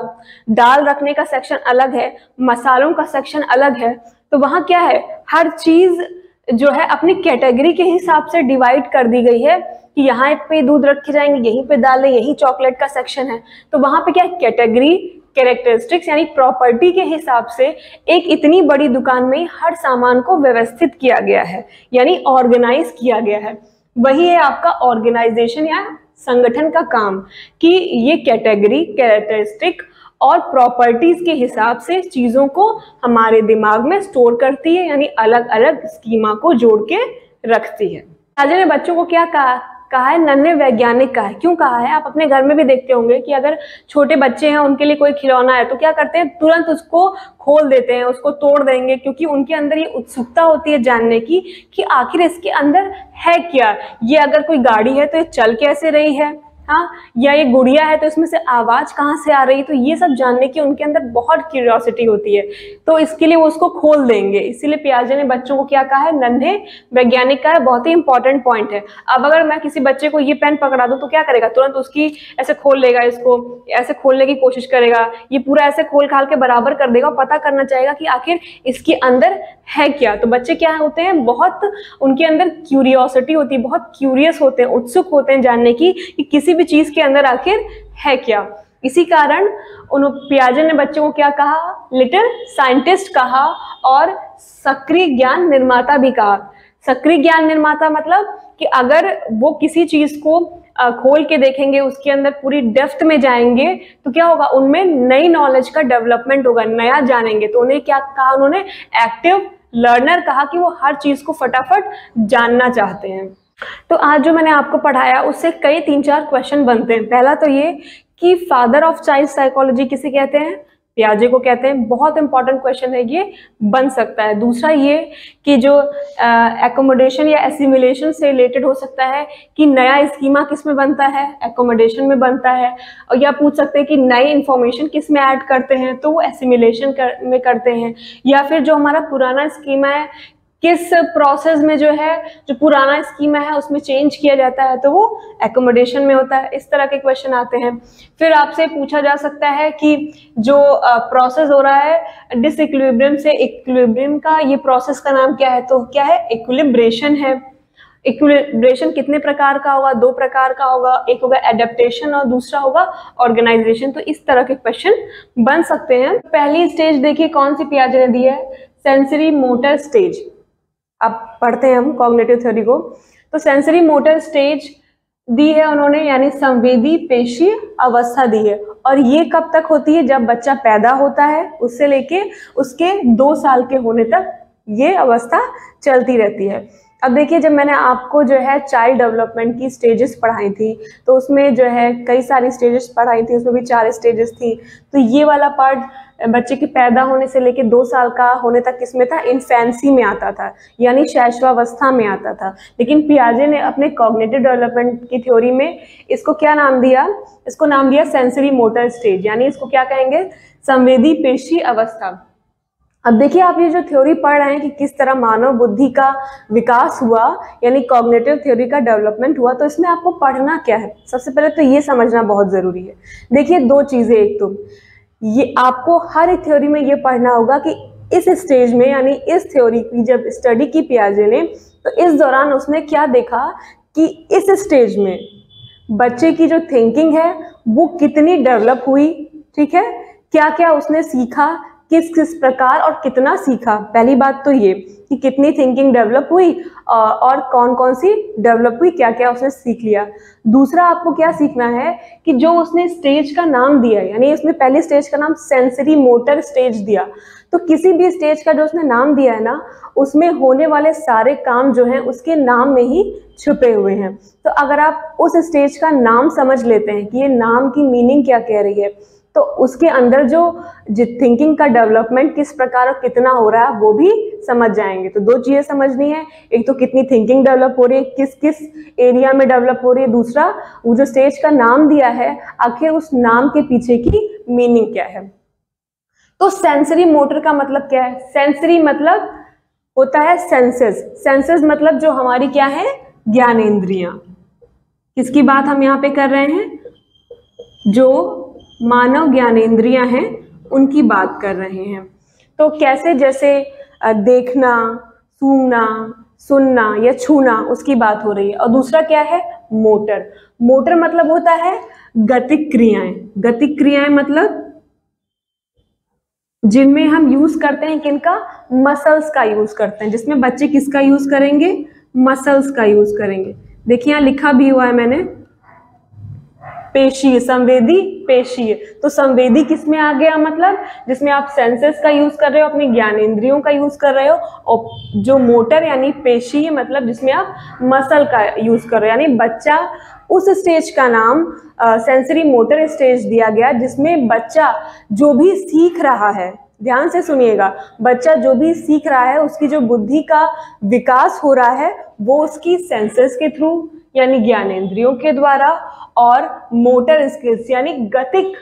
दाल रखने का सेक्शन अलग है, मसालों का सेक्शन अलग है। तो वहां क्या है, हर चीज जो है अपनी कैटेगरी के हिसाब से डिवाइड कर दी गई है कि यहाँ पे दूध रखे जाएंगे, यहीं पे दालें, यही चॉकलेट का सेक्शन है। तो वहां पे क्या है, कैटेगरी, कैरेक्टरिस्टिक्स यानी प्रॉपर्टी के हिसाब से एक इतनी बड़ी दुकान में हर सामान को व्यवस्थित किया गया है, यानी ऑर्गेनाइज किया गया है। वही है आपका ऑर्गेनाइजेशन या संगठन का काम, कि ये कैटेगरी, कैरेक्टरिस्टिक और प्रॉपर्टीज के हिसाब से चीजों को हमारे दिमाग में स्टोर करती है, यानी अलग अलग स्कीमा को जोड़ के रखती है। राजा ने बच्चों को क्या कहा है, नन्हे वैज्ञानिक कहा है। क्यों कहा है, आप अपने घर में भी देखते होंगे कि अगर छोटे बच्चे हैं, उनके लिए कोई खिलौना है तो क्या करते हैं, तुरंत उसको खोल देते हैं, उसको तोड़ देंगे, क्योंकि उनके अंदर ये उत्सुकता होती है जानने की कि आखिर इसके अंदर है क्या। ये अगर कोई गाड़ी है तो ये चल कैसे रही है, हाँ, या ये गुड़िया है तो इसमें से आवाज कहाँ से आ रही है। तो ये सब जानने की उनके अंदर बहुत क्यूरियोसिटी होती है, तो इसके लिए वो उसको खोल देंगे। इसीलिए पियाजे ने बच्चों को क्या कहा है, नन्हे वैज्ञानिक का है। बहुत ही इंपॉर्टेंट पॉइंट है। अब अगर मैं किसी बच्चे को ये पेन पकड़ा दूं तो क्या करेगा, तुरंत उसकी ऐसे खोल लेगा, इसको ऐसे खोलने की कोशिश करेगा, ये पूरा ऐसे खोल खाल के बराबर कर देगा और पता करना चाहेगा कि आखिर इसके अंदर है क्या। तो बच्चे क्या होते हैं, बहुत उनके अंदर क्यूरियोसिटी होती है, बहुत क्यूरियस होते हैं, उत्सुक होते हैं जानने की कि किसी भी चीज के अंदर आखिर है क्या। इसी कारण पियाजे ने बच्चों को क्या कहा, लिटिल साइंटिस्ट कहा और सक्रिय ज्ञान निर्माता भी कहा। सक्रिय ज्ञान निर्माता मतलब कि अगर वो किसी चीज को खोल के देखेंगे, उसके अंदर पूरी डेप्थ में जाएंगे तो क्या होगा, उनमें नई नॉलेज का डेवलपमेंट होगा, नया जानेंगे। तो उन्हें क्या कहा, उन्होंने एक्टिव लर्नर कहा कि वो हर चीज को फटाफट जानना चाहते हैं। तो आज जो मैंने आपको पढ़ाया उससे कई 3-4 क्वेश्चन बनते हैं। पहला तो ये कि फादर ऑफ चाइल्ड साइकोलॉजी किसे कहते हैं, पियाजे को कहते हैं। बहुत इंपॉर्टेंट क्वेश्चन है, ये बन सकता है। दूसरा ये कि जो एकोमोडेशन या एसिमिलेशन से रिलेटेड हो सकता है कि नया स्कीमा किस में बनता है, एकोमोडेशन में बनता है। और या पूछ सकते हैं कि नई इंफॉर्मेशन किस में ऐड करते हैं, तो वो एसिमिलेशन में करते हैं। या फिर जो हमारा पुराना स्कीमा है किस प्रोसेस में जो है, जो पुराना स्कीमा है उसमें चेंज किया जाता है, तो वो एकोमोडेशन में होता है। इस तरह के क्वेश्चन आते हैं। फिर आपसे पूछा जा सकता है कि जो प्रोसेस हो रहा है डिसइक्विलिब्रियम से इक्विलिब्रियम का, ये प्रोसेस का नाम क्या है, तो क्या है, इक्विलिब्रेशन है। इक्विलिब्रेशन कितने प्रकार का होगा, 2 प्रकार का होगा, एक होगा एडेप्टेशन और दूसरा होगा ऑर्गेनाइजेशन। तो इस तरह के क्वेश्चन बन सकते हैं। पहली स्टेज देखिए कौन सी पियाजे ने दी है, सेंसरी मोटर स्टेज। अब पढ़ते हैं हम कॉग्निटिव थ्योरी को। तो सेंसरी मोटर स्टेज दी है उन्होंने, यानी संवेदी पेशी अवस्था दी है। और ये कब तक होती है, जब बच्चा पैदा होता है उससे लेके उसके 2 साल के होने तक ये अवस्था चलती रहती है। अब देखिए, जब मैंने आपको जो है चाइल्ड डेवलपमेंट की स्टेजेस पढ़ाई थी तो उसमें जो है कई सारी स्टेजेस पढ़ाई थी, उसमें भी 4 स्टेजेस थी। तो ये वाला पार्ट बच्चे के पैदा होने से लेके 2 साल का होने तक किसमें था, इन्फेंसी में आता था, यानी शैशवावस्था में आता था। लेकिन पियाजे ने अपने कॉग्निटिव डेवलपमेंट की थ्योरी में इसको क्या नाम दिया, इसको नाम दिया सेंसरी मोटर स्टेज, यानी इसको क्या कहेंगे, संवेदी पेशी अवस्था। अब देखिए, आप ये जो थ्योरी पढ़ रहे हैं कि किस तरह मानव बुद्धि का विकास हुआ, यानी कॉग्निटिव थ्योरी का डेवलपमेंट हुआ, तो इसमें आपको पढ़ना क्या है, सबसे पहले तो ये समझना बहुत जरूरी है। देखिए 2 चीजें, एक तो ये आपको हर एक थ्योरी में ये पढ़ना होगा कि इस स्टेज में, यानी इस थ्योरी की जब स्टडी की पियाजे ने, तो इस दौरान उसने क्या देखा कि इस स्टेज में बच्चे की जो थिंकिंग है वो कितनी डेवलप हुई, ठीक है, क्या क्या उसने सीखा, किस किस प्रकार और कितना सीखा। पहली बात तो ये कि कितनी थिंकिंग डेवलप हुई और कौन कौन सी डेवलप हुई, क्या क्या उसने सीख लिया। दूसरा आपको क्या सीखना है कि जो उसने स्टेज का नाम दिया, यानी उसने पहली स्टेज का नाम सेंसरी मोटर स्टेज दिया, तो किसी भी स्टेज का जो उसने नाम दिया है ना, उसमें होने वाले सारे काम जो हैं उसके नाम में ही छुपे हुए हैं। तो अगर आप उस स्टेज का नाम समझ लेते हैं कि ये नाम की मीनिंग क्या कह रही है, तो उसके अंदर जो थिंकिंग का डेवलपमेंट किस प्रकार और कितना हो रहा है वो भी समझ जाएंगे। तो 2 चीजें समझनी है, एक तो कितनी थिंकिंग डेवलप हो रही है, किस किस एरिया में डेवलप हो रही है, दूसरा वो जो स्टेज का नाम दिया है आखिर उस नाम के पीछे की मीनिंग क्या है। तो सेंसरी मोटर का मतलब क्या है, सेंसरी मतलब होता है सेंसेस। सेंसेस मतलब जो हमारी क्या है, ज्ञानेंद्रियां। किसकी बात हम यहाँ पे कर रहे हैं, जो मानव ज्ञानेंद्रियां हैं उनकी बात कर रहे हैं। तो कैसे, जैसे देखना, सूंघना, सुनना या छूना, उसकी बात हो रही है। और दूसरा क्या है? मोटर। मोटर मतलब होता है गतिक क्रियाएं। गतिक क्रियाएं मतलब जिनमें हम यूज करते हैं किनका? मसल्स का यूज करते हैं। जिसमें बच्चे किसका यूज करेंगे? मसल्स का यूज करेंगे। देखिए यहाँ लिखा भी हुआ है मैंने, पेशी, संवेदी पेशी। तो संवेदी किसमें आ गया? मतलब जिसमें आप सेंसेस का यूज कर रहे हो, अपनी ज्ञानेंद्रियों का यूज कर रहे हो। और जो मोटर यानी पेशी मतलब जिसमें आप मसल का यूज कर रहे हो। यानी बच्चा, उस स्टेज का नाम सेंसरी मोटर स्टेज दिया गया जिसमें बच्चा जो भी सीख रहा है, ध्यान से सुनिएगा, बच्चा जो भी सीख रहा है उसकी जो बुद्धि का विकास हो रहा है वो उसकी सेंसेस के थ्रू यानी ज्ञानेंद्रियों के द्वारा, और मोटर स्किल्स यानी गतिक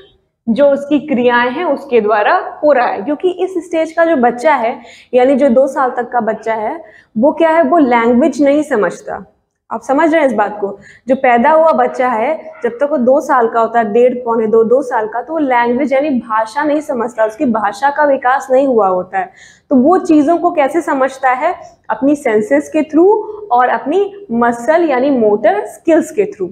जो उसकी क्रियाएं हैं उसके द्वारा हो रहा है। क्योंकि इस स्टेज का जो बच्चा है यानी जो 2 साल तक का बच्चा है वो क्या है? वो लैंग्वेज नहीं समझता। आप समझ रहे हैं इस बात को? जो पैदा हुआ बच्चा है जब तक वो 2 साल का होता है, 1.5 पौने 2 साल का, तो वो लैंग्वेज यानी भाषा नहीं समझता, उसकी भाषा का विकास नहीं हुआ होता है। तो वो चीजों को कैसे समझता है? अपनी सेंसेस के थ्रू और अपनी मसल यानी मोटर स्किल्स के थ्रू।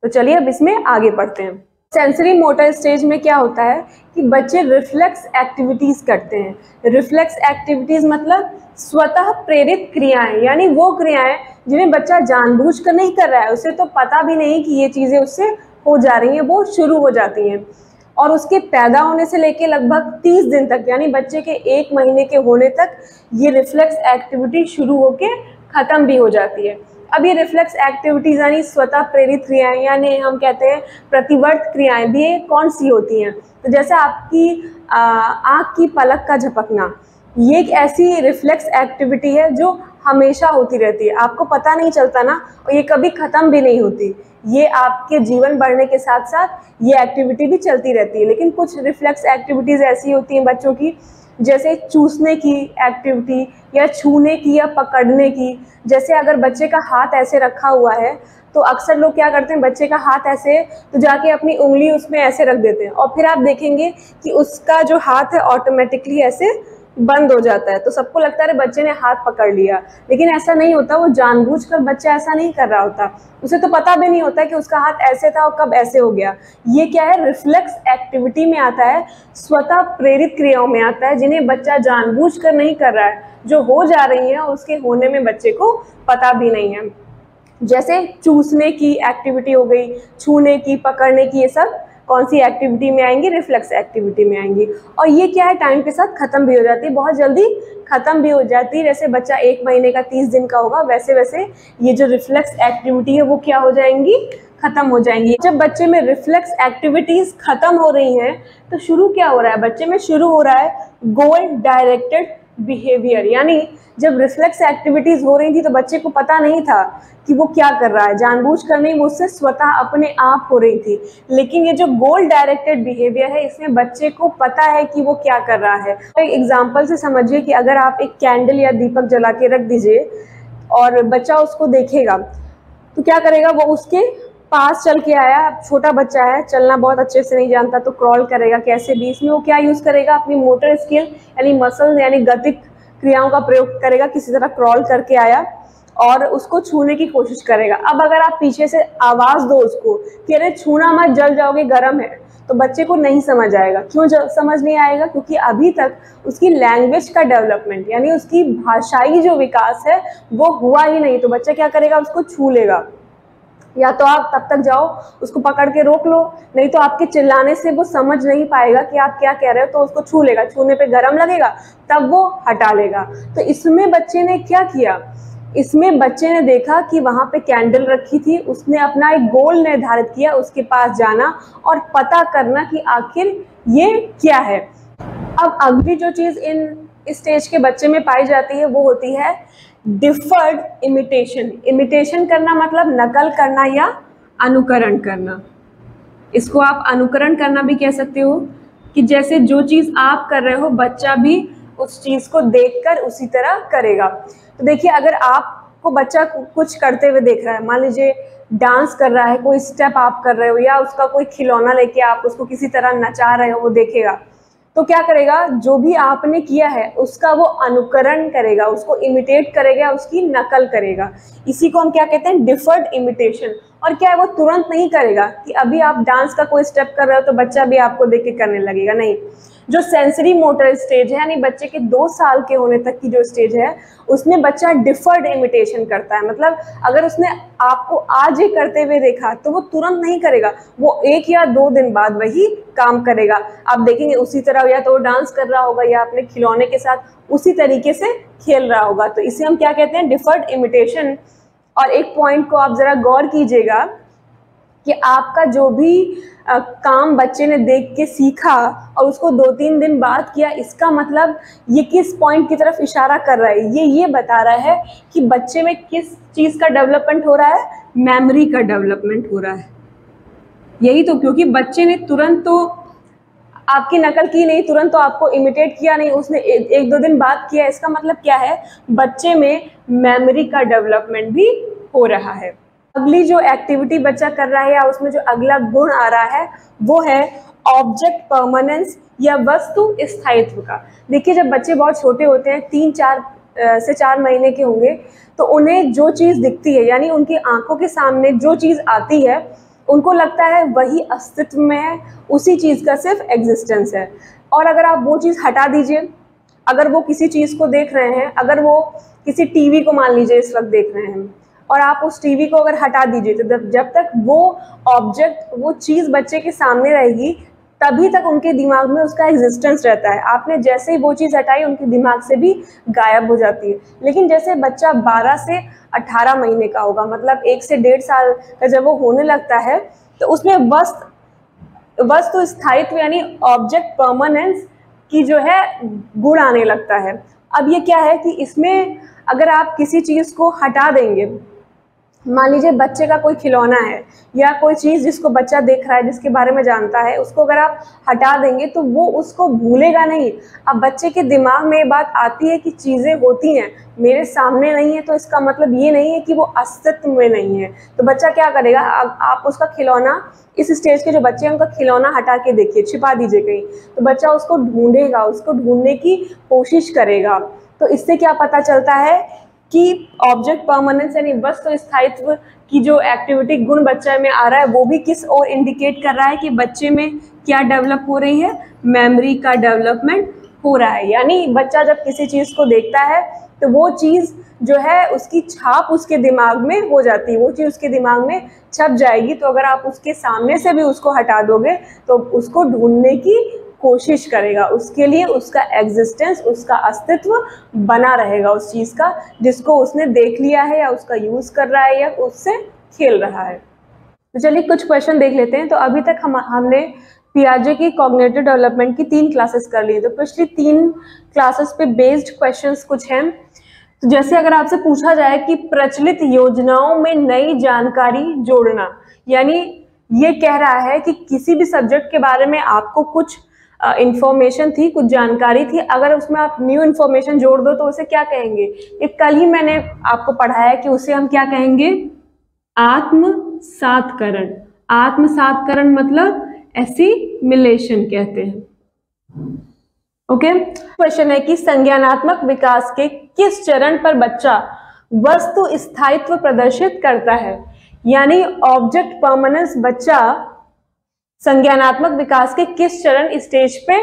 तो चलिए अब इसमें आगे बढ़ते हैं। सेंसरी मोटर स्टेज में क्या होता है कि बच्चे रिफ्लेक्स एक्टिविटीज करते हैं। रिफ्लेक्स एक्टिविटीज मतलब स्वतः प्रेरित क्रियाएं, यानी वो क्रियाएं जिन्हें बच्चा जानबूझकर नहीं कर रहा है, उसे तो पता भी नहीं कि ये चीजें उससे हो जा रही हैं, वो शुरू हो जाती हैं। और उसके पैदा होने से लेके लगभग 30 दिन तक यानी बच्चे के 1 महीने के होने तक ये रिफ्लेक्स एक्टिविटी शुरू होके खत्म भी हो जाती है। अब ये रिफ्लेक्स एक्टिविटीज यानी स्वतः प्रेरित क्रियाएं यानी हम कहते हैं प्रतिवर्त क्रियाएं भी कौन सी होती हैं? तो जैसे आपकी आँख की पलक का झपकना, ये एक ऐसी रिफ्लेक्स एक्टिविटी है जो हमेशा होती रहती है, आपको पता नहीं चलता ना, और ये कभी खत्म भी नहीं होती। ये आपके जीवन बढ़ने के साथ साथ ये एक्टिविटी भी चलती रहती है। लेकिन कुछ रिफ्लेक्स एक्टिविटीज ऐसी होती हैं बच्चों की, जैसे चूसने की एक्टिविटी या छूने की या पकड़ने की। जैसे अगर बच्चे का हाथ ऐसे रखा हुआ है तो अक्सर लोग क्या करते हैं, बच्चे का हाथ ऐसे तो जाके अपनी उंगली उसमें ऐसे रख देते हैं और फिर आप देखेंगे कि उसका जो हाथ है ऑटोमेटिकली ऐसे बंद हो जाता है। तो सबको लगता है बच्चे ने हाथ पकड़ लिया, लेकिन ऐसा नहीं होता। वो जानबूझकर बच्चा ऐसा नहीं कर रहा होता, उसे तो पता भी नहीं होता कि उसका हाथ ऐसे था और कब ऐसे हो गया। ये क्या है? रिफ्लेक्स एक्टिविटी में आता है, स्वतः प्रेरित क्रियाओं में आता है, जिन्हें बच्चा जानबूझकर नहीं कर रहा है, जो हो जा रही है और उसके होने में बच्चे को पता भी नहीं है। जैसे चूसने की एक्टिविटी हो गई, छूने की, पकड़ने की, ये सब कौन सी एक्टिविटी में आएंगी? रिफ्लेक्स एक्टिविटी में आएंगी। और ये क्या है? टाइम के साथ खत्म भी हो जाती है, बहुत जल्दी खत्म भी हो जाती है। जैसे बच्चा 1 महीने का 30 दिन का होगा, वैसे वैसे ये जो रिफ्लेक्स एक्टिविटी है वो क्या हो जाएंगी? खत्म हो जाएंगी। जब बच्चे में रिफ्लेक्स एक्टिविटीज खत्म हो रही हैं तो शुरू क्या हो रहा है? बच्चे में शुरू हो रहा है गोल डायरेक्टेड बिहेवियर। यानी जब रिफ्लेक्स एक्टिविटीज हो रही थी तो बच्चे को पता नहीं था कि वो क्या कर रहा है, जानबूझकर नहीं, वो उससे स्वतः अपने आप हो रही थी। लेकिन ये जो गोल डायरेक्टेड बिहेवियर है, इसमें बच्चे को पता है कि वो क्या कर रहा है। तो एक एग्जांपल से समझिए कि अगर आप एक कैंडल या दीपक जला के रख दीजिए और बच्चा उसको देखेगा तो क्या करेगा? वो उसके पास चल के आया, छोटा बच्चा है, चलना बहुत अच्छे से नहीं जानता, तो क्रॉल करेगा कैसे भी। इसमें वो क्या यूज करेगा? अपनी मोटर स्किल यानी मसल यानी गतिक क्रियाओं का प्रयोग करेगा। किसी तरह क्रॉल करके आया और उसको छूने की कोशिश करेगा। अब अगर आप पीछे से आवाज दो उसको कि अरे छूना मत, जल जाओगे, गर्म है, तो बच्चे को नहीं समझ आएगा। क्यों समझ नहीं आएगा? क्योंकि अभी तक उसकी लैंग्वेज का डेवलपमेंट यानी उसकी भाषाई जो विकास है वो हुआ ही नहीं। तो बच्चा क्या करेगा? उसको छू लेगा। या तो आप तब तक जाओ उसको पकड़ के रोक लो, नहीं तो आपके चिल्लाने से वो समझ नहीं पाएगा कि आप क्या कह रहे हो, तो उसको छू लेगा। छूने पे गरम लगेगा तब वो हटा लेगा। तो इसमें बच्चे ने क्या किया? इसमें बच्चे ने देखा कि वहां पे कैंडल रखी थी, उसने अपना एक गोल निर्धारित किया, उसके पास जाना और पता करना कि आखिर ये क्या है। अब अगली जो चीज इन स्टेज के बच्चे में पाई जाती है वो होती है डिफर्ड इमिटेशन। इमिटेशन करना मतलब नकल करना या अनुकरण करना। इसको आप अनुकरण करना भी कह सकते हो कि जैसे जो चीज आप कर रहे हो बच्चा भी उस चीज को देखकर उसी तरह करेगा। तो देखिए, अगर आपको बच्चा कुछ करते हुए देख रहा है, मान लीजिए डांस कर रहा है, कोई स्टेप आप कर रहे हो या उसका कोई खिलौना लेके आप उसको किसी तरह नचा रहे हो, वो देखेगा, तो क्या करेगा, जो भी आपने किया है उसका वो अनुकरण करेगा, उसको इमिटेट करेगा, उसकी नकल करेगा। इसी को हम क्या कहते हैं, डिफर्ड इमिटेशन। और क्या है, वो तुरंत नहीं करेगा कि अभी आप डांस का कोई स्टेप कर रहे हो तो बच्चा भी आपको देख के करने लगेगा, नहीं। जो सेंसरी मोटर स्टेज है, यानी बच्चे के 2 साल के होने तक की जो स्टेज है, उसमें बच्चा डिफर्ड इमिटेशन करता है। मतलब अगर उसने आपको आज ही करते हुए देखा तो वो तुरंत नहीं करेगा, वो 1 या 2 दिन बाद वही काम करेगा। आप देखेंगे उसी तरह या तो वो डांस कर रहा होगा या अपने खिलौने के साथ उसी तरीके से खेल रहा होगा। तो इसे हम क्या कहते हैं, डिफर्ड इमिटेशन। और एक पॉइंट को आप जरा गौर कीजिएगा कि आपका जो भी काम बच्चे ने देख के सीखा और उसको 2-3 दिन बाद किया, इसका मतलब ये किस पॉइंट की तरफ इशारा कर रहा है, ये बता रहा है कि बच्चे में किस चीज़ का डेवलपमेंट हो रहा है, मेमोरी का डेवलपमेंट हो रहा है। यही तो, क्योंकि बच्चे ने तुरंत तो आपकी नकल की नहीं, तुरंत तो आपको इमिटेट किया नहीं, उसने 1-2 दिन बाद किया। इसका मतलब क्या है, बच्चे में मेमोरी का डेवलपमेंट भी हो रहा है। अगली जो एक्टिविटी बच्चा कर रहा है या उसमें जो अगला गुण आ रहा है वो है ऑब्जेक्ट परमानेंस या वस्तु स्थायित्व का। देखिए, जब बच्चे बहुत छोटे होते हैं, 3-4 से 4 महीने के होंगे, तो उन्हें जो चीज़ दिखती है, यानी उनकी आंखों के सामने जो चीज़ आती है, उनको लगता है वही अस्तित्व में है, उसी चीज़ का सिर्फ एग्जिस्टेंस है। और अगर आप वो चीज़ हटा दीजिए, अगर वो किसी चीज़ को देख रहे हैं, अगर वो किसी टीवी को मान लीजिए इस वक्त देख रहे हैं, और आप उस टीवी को अगर हटा दीजिए, तो जब तक वो ऑब्जेक्ट, वो चीज़ बच्चे के सामने रहेगी, तभी तक उनके दिमाग में उसका एग्जिस्टेंस रहता है। आपने जैसे ही वो चीज़ हटाई, उनके दिमाग से भी गायब हो जाती है। लेकिन जैसे बच्चा 12 से 18 महीने का होगा, मतलब 1 से 1.5 साल का जब वो होने लगता है, तो उसमें वस्तु स्थायित्व यानी ऑब्जेक्ट परमानेंस की जो है गुण आने लगता है। अब ये क्या है कि इसमें अगर आप किसी चीज़ को हटा देंगे, मान लीजिए बच्चे का कोई खिलौना है या कोई चीज़ जिसको बच्चा देख रहा है, जिसके बारे में जानता है, उसको अगर आप हटा देंगे तो वो उसको भूलेगा नहीं। अब बच्चे के दिमाग में ये बात आती है कि चीज़ें होती हैं, मेरे सामने नहीं है, तो इसका मतलब ये नहीं है कि वो अस्तित्व में नहीं है। तो बच्चा क्या करेगा, आप उसका खिलौना, इस स्टेज के जो बच्चे हैं उनका खिलौना हटा के देखिए, छिपा दीजिए कहीं, तो बच्चा उसको ढूंढेगा, उसको ढूंढने की कोशिश करेगा। तो इससे क्या पता चलता है कि ऑब्जेक्ट परमानेंस यानी वस्तु स्थायित्व की जो एक्टिविटी गुण बच्चे में आ रहा है, वो भी किस ओर इंडिकेट कर रहा है कि बच्चे में क्या डेवलप हो रही है, मेमोरी का डेवलपमेंट हो रहा है। यानी बच्चा जब किसी चीज़ को देखता है तो वो चीज़ जो है उसकी छाप उसके दिमाग में हो जाती है, वो चीज़ उसके दिमाग में छप जाएगी। तो अगर आप उसके सामने से भी उसको हटा दोगे तो उसको ढूंढने की कोशिश करेगा, उसके लिए उसका एग्जिस्टेंस, उसका अस्तित्व बना रहेगा उस चीज़ का जिसको उसने देख लिया है या उसका यूज़ कर रहा है या उससे खेल रहा है। तो चलिए कुछ क्वेश्चन देख लेते हैं। तो अभी तक हमने पियाजे की कॉग्निटिव डेवलपमेंट की 3 क्लासेस कर ली। तो पिछली 3 क्लासेस पे बेस्ड क्वेश्चंस कुछ हैं। तो जैसे अगर आपसे पूछा जाए कि प्रचलित योजनाओं में नई जानकारी जोड़ना, यानी ये कह रहा है कि किसी भी सब्जेक्ट के बारे में आपको कुछ इंफॉर्मेशन थी, कुछ जानकारी थी, अगर उसमें आप न्यू इन्फॉर्मेशन जोड़ दो तो उसे क्या कहेंगे। ये कल ही मैंने आपको पढ़ाया कि उसे हम क्या कहेंगे, आत्मसातकरण। आत्मसातकरण मतलब एसिमिलेशन कहते हैं। ओके, क्वेश्चन है कि संज्ञानात्मक विकास के किस चरण पर बच्चा वस्तु स्थायित्व प्रदर्शित करता है। यानी ऑब्जेक्ट परमानेंस बच्चा संज्ञानात्मक विकास के किस चरण, स्टेज पे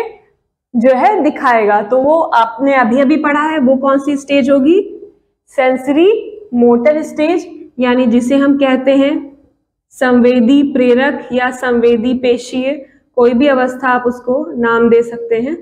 जो है दिखाएगा। तो वो आपने अभी अभी पढ़ा है, वो कौन सी स्टेज होगी, सेंसरी मोटर स्टेज, यानी जिसे हम कहते हैं संवेदी प्रेरक या संवेदी पेशीय, कोई भी अवस्था आप उसको नाम दे सकते हैं।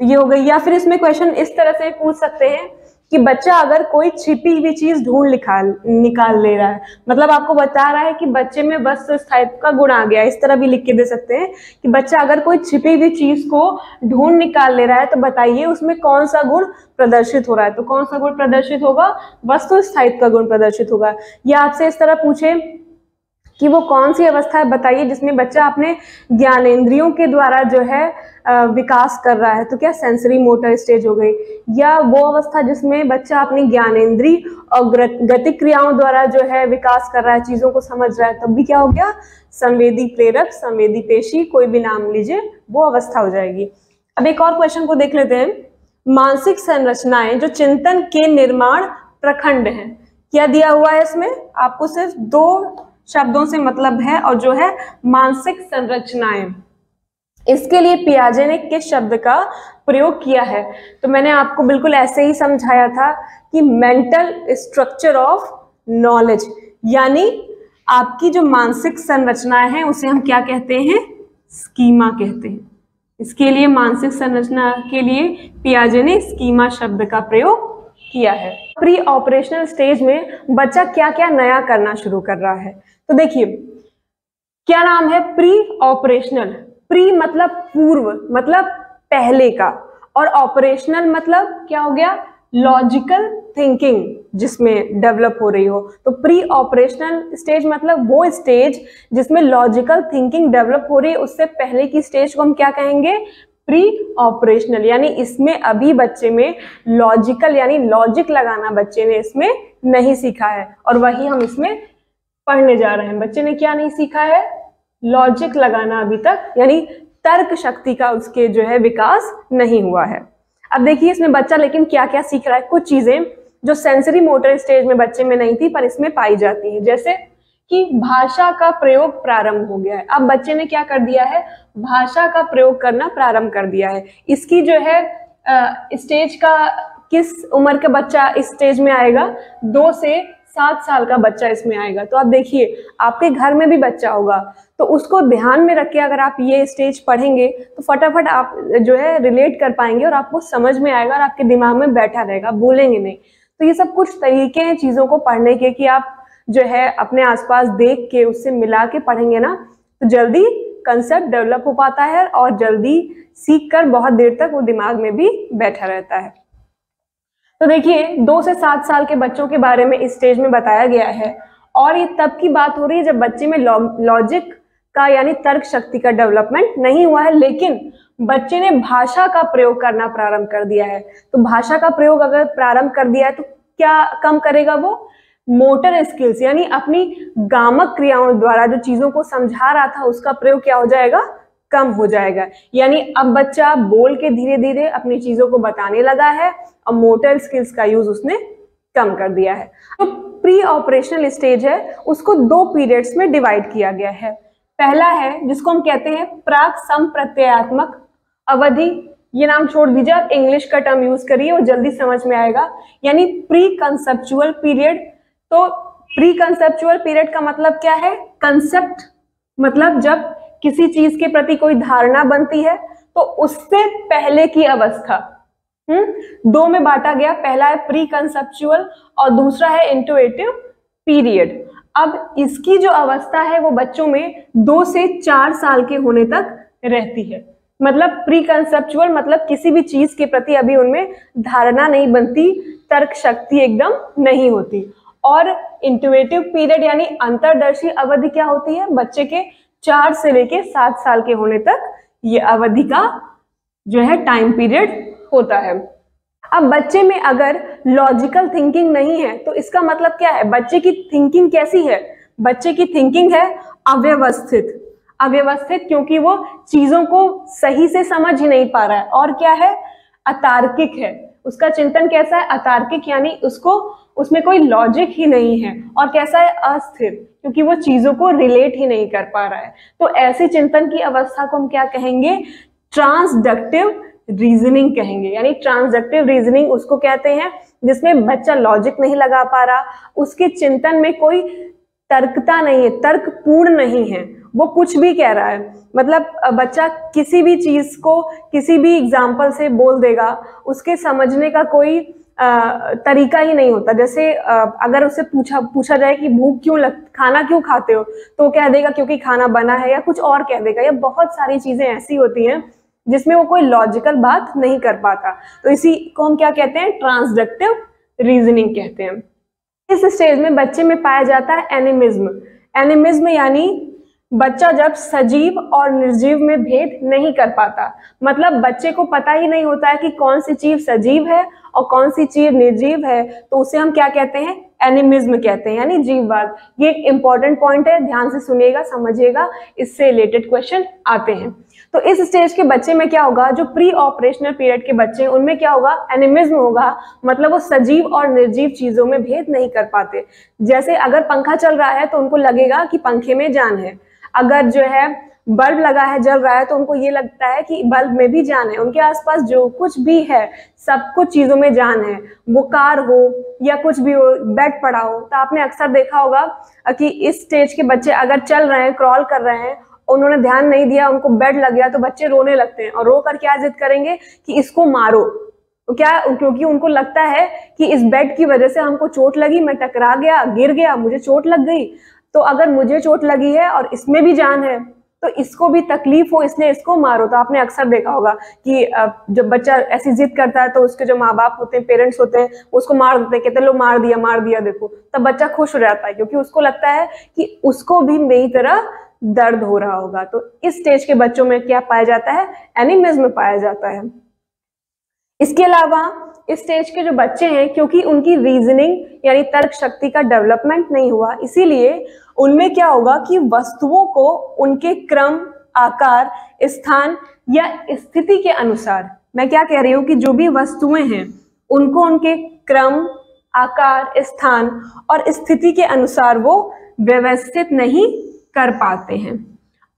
ये हो गई। या फिर इसमें क्वेश्चन इस तरह से पूछ सकते हैं कि बच्चा अगर कोई छिपी हुई चीज ढूंढ निकाल ले रहा है, मतलब आपको बता रहा है कि बच्चे में वस्तु स्थायित्व का गुण आ गया। इस तरह भी लिख के दे सकते हैं कि बच्चा अगर कोई छिपी हुई चीज को ढूंढ निकाल ले रहा है तो बताइए उसमें कौन सा गुण प्रदर्शित हो रहा है। तो कौन सा गुण प्रदर्शित होगा, वस्तु स्थायित्व का गुण प्रदर्शित होगा। या आपसे इस तरह पूछे कि वो कौन सी अवस्था है बताइए जिसमें बच्चा अपने ज्ञानेंद्रियों के द्वारा जो है विकास कर रहा है, तो क्या सेंसरी मोटर स्टेज हो गई। या वो अवस्था जिसमें बच्चा अपनी ज्ञानेंद्रिय और गतिक्रियाओं द्वारा जो है विकास कर रहा है, चीजों को समझ रहा है, तब भी क्या हो गया, संवेदी प्रेरक, संवेदी पेशी, कोई भी नाम लीजिए, वो अवस्था हो जाएगी। अब एक और क्वेश्चन को देख लेते हैं। मानसिक संरचनाएं जो चिंतन के निर्माण प्रखंड हैं, क्या दिया हुआ है इसमें? आपको सिर्फ 2 शब्दों से मतलब है, और जो है मानसिक संरचनाएं। इसके लिए पियाजे ने किस शब्द का प्रयोग किया है? तो मैंने आपको बिल्कुल ऐसे ही समझाया था कि मेंटल स्ट्रक्चर ऑफ नॉलेज, यानी आपकी जो मानसिक संरचनाएं हैं उसे हम क्या कहते हैं? स्कीमा कहते हैं। इसके लिए मानसिक संरचना के लिए पियाजे ने स्कीमा शब्द का प्रयोग किया है। प्री ऑपरेशनल स्टेज में बच्चा क्या क्या नया करना शुरू कर रहा है? तो देखिए, क्या नाम है? Pre operational. प्री मतलब पूर्व, मतलब पहले का, और ऑपरेशनल मतलब क्या हो गया? लॉजिकल थिंकिंग जिसमें डेवलप हो रही हो। तो प्री ऑपरेशनल स्टेज मतलब वो स्टेज जिसमें लॉजिकल थिंकिंग डेवलप हो रही है, उससे पहले की स्टेज को हम क्या कहेंगे? Pre operational. यानी इसमें अभी बच्चे में लॉजिकल यानी लॉजिक लगाना बच्चे ने इसमें नहीं सीखा है, और वही हम इसमें पढ़ने जा रहे हैं। बच्चे ने क्या नहीं सीखा है? लॉजिक लगाना अभी तक, यानी तर्क शक्ति का उसके जो है विकास नहीं हुआ है। अब देखिए इसमें बच्चा लेकिन क्या क्या सीख रहा है। कुछ चीजें जो सेंसरी मोटर स्टेज में बच्चे में नहीं थी पर इसमें पाई जाती है, जैसे कि भाषा का प्रयोग प्रारंभ हो गया है। अब बच्चे ने क्या कर दिया है? भाषा का प्रयोग करना प्रारंभ कर दिया है। इसकी जो है स्टेज का, किस उम्र का बच्चा इस स्टेज में आएगा? 2 से 7 साल का बच्चा इसमें आएगा। तो आप देखिए, आपके घर में भी बच्चा होगा, तो उसको ध्यान में रख के अगर आप ये स्टेज पढ़ेंगे तो फटाफट आप जो है रिलेट कर पाएंगे और आपको समझ में आएगा और आपके दिमाग में बैठा रहेगा, भूलेंगे नहीं। तो ये सब कुछ तरीके हैं चीजों को पढ़ने के कि आप जो है अपने आसपास देख के उससे मिला के पढ़ेंगे ना, तो जल्दी कंसेप्ट डेवलप हो पाता है और जल्दी सीख कर बहुत देर तक वो दिमाग में भी बैठा रहता है। तो देखिए 2 से 7 साल के बच्चों के बारे में इस स्टेज में बताया गया है, और ये तब की बात हो रही है जब बच्चे में लॉजिक का यानी तर्क शक्ति का डेवलपमेंट नहीं हुआ है, लेकिन बच्चे ने भाषा का प्रयोग करना प्रारंभ कर दिया है। तो भाषा का प्रयोग अगर प्रारंभ कर दिया है तो क्या कम करेगा वो? मोटर स्किल्स, यानी अपनी गामक क्रियाओं द्वारा जो चीजों को समझा रहा था उसका प्रयोग क्या हो जाएगा? कम हो जाएगा। यानी अब बच्चा बोल के धीरे धीरे अपनी चीजों को बताने लगा है और मोटर स्किल्स का यूज उसने कम कर दिया है। तो प्री ऑपरेशनल स्टेज है उसको 2 पीरियड्स में डिवाइड किया गया है। पहला है जिसको हम कहते हैं प्राक संप्रत्ययात्मक अवधि। ये नाम छोड़ दीजिए, आप इंग्लिश का टर्म यूज करिए वो जल्दी समझ में आएगा। यानी प्री कंसेप्चुअल पीरियड। तो प्री कंसेप्चुअल पीरियड का मतलब क्या है? कंसेप्ट मतलब जब किसी चीज के प्रति कोई धारणा बनती है तो उससे पहले की अवस्था। 2 में बांटा गया, पहला है प्री कंसेप्चुअल और दूसरा है इंट्यूटिव पीरियड। अब इसकी जो अवस्था है वो बच्चों में 2 से 4 साल के होने तक रहती है। मतलब प्री कंसेप्चुअल मतलब किसी भी चीज के प्रति अभी उनमें धारणा नहीं बनती, तर्क शक्ति एकदम नहीं होती। और इंट्यूटिव पीरियड यानी अंतर्दर्शी अवधि क्या होती है? बच्चे के 4 से लेके 7 साल के होने तक ये अवधि का जो है टाइम पीरियड होता है। अब बच्चे में अगर लॉजिकल थिंकिंग नहीं है तो इसका मतलब क्या है? बच्चे की थिंकिंग कैसी है? बच्चे की थिंकिंग है अव्यवस्थित। अव्यवस्थित क्योंकि वो चीजों को सही से समझ ही नहीं पा रहा है। और क्या है? अतार्किक है। उसका चिंतन कैसा है? अतार्किक, यानी उसको उसमें कोई लॉजिक ही नहीं है। और कैसा है? अस्थिर, क्योंकि वो चीजों को रिलेट ही नहीं कर पा रहा है। तो ऐसे चिंतन की अवस्था को हम क्या कहेंगे? ट्रांसडक्टिव रीजनिंग कहेंगे। यानी ट्रांसडक्टिव रीजनिंग उसको कहते हैं जिसमें बच्चा लॉजिक नहीं लगा पा रहा, उसके चिंतन में कोई तर्कता नहीं है, तर्कपूर्ण नहीं है, वो कुछ भी कह रहा है। मतलब बच्चा किसी भी चीज को किसी भी एग्जाम्पल से बोल देगा, उसके समझने का कोई तरीका ही नहीं होता। जैसे अगर उससे पूछा जाए कि भूख खाना क्यों खाते हो, तो कह देगा क्योंकि खाना बना है, या कुछ और कह देगा। या बहुत सारी चीजें ऐसी होती हैं जिसमें वो कोई लॉजिकल बात नहीं कर पाता। तो इसी को हम क्या कहते हैं? ट्रांसडक्टिव रीजनिंग कहते हैं। इस स्टेज में बच्चे में पाया जाता है एनिमिज्म। एनिमिज्म यानी बच्चा जब सजीव और निर्जीव में भेद नहीं कर पाता। मतलब बच्चे को पता ही नहीं होता है कि कौन सी चीज सजीव है और कौन सी चीज निर्जीव है तो उसे हम क्या कहते हैं, एनिमिज्म कहते हैं, यानी जीववाद। ये एक इंपॉर्टेंट पॉइंट है, ध्यान से सुनिएगा, समझिएगा, इससे रिलेटेड क्वेश्चन आते हैं। तो इस स्टेज के बच्चे में क्या होगा, जो प्री ऑपरेशनल पीरियड के बच्चे हैं उनमें क्या होगा, एनिमिज्म होगा, मतलब वो सजीव और निर्जीव चीजों में भेद नहीं कर पाते। जैसे अगर पंखा चल रहा है तो उनको लगेगा कि पंखे में जान है, अगर जो है बल्ब लगा है जल रहा है तो उनको ये लगता है कि बल्ब में भी जान है। उनके आसपास जो कुछ भी है सब कुछ चीजों में जान है, वो कार हो या कुछ भी हो, बेड पड़ा हो। तो आपने अक्सर देखा होगा कि इस स्टेज के बच्चे अगर चल रहे हैं, क्रॉल कर रहे हैं, उन्होंने ध्यान नहीं दिया, उनको बेड लग गया तो बच्चे रोने लगते हैं, और रो कर क्या जिद करेंगे कि इसको मारो। तो क्या, क्योंकि उनको लगता है कि इस बेड की वजह से हमको चोट लगी, मैं टकरा गया, गिर गया, मुझे चोट लग गई। तो अगर मुझे चोट लगी है और इसमें भी जान है तो इसको भी तकलीफ हो, इसलिए इसको मारो। तो आपने अक्सर देखा होगा कि जब बच्चा ऐसी जिद करता है तो उसके जो माँ बाप होते हैं, पेरेंट्स होते हैं, उसको मार देते हैं, कहते हैं लो मार दिया देखो। तब बच्चा खुश हो जाता है क्योंकि उसको लगता है कि उसको भी मेरी तरह दर्द हो रहा होगा। तो इस स्टेज के बच्चों में क्या पाया जाता है, एनिमिज्म पाया जाता है। इसके अलावा इस स्टेज के जो बच्चे हैं, क्योंकि उनकी रीजनिंग यानी तर्क शक्ति का डेवलपमेंट नहीं हुआ, इसीलिए उनमें क्या होगा कि वस्तुओं को उनके क्रम, आकार, स्थान या स्थिति के अनुसार, मैं क्या कह रही हूँ कि जो भी वस्तुएं हैं उनको उनके क्रम, आकार, स्थान और स्थिति के अनुसार वो व्यवस्थित नहीं कर पाते हैं।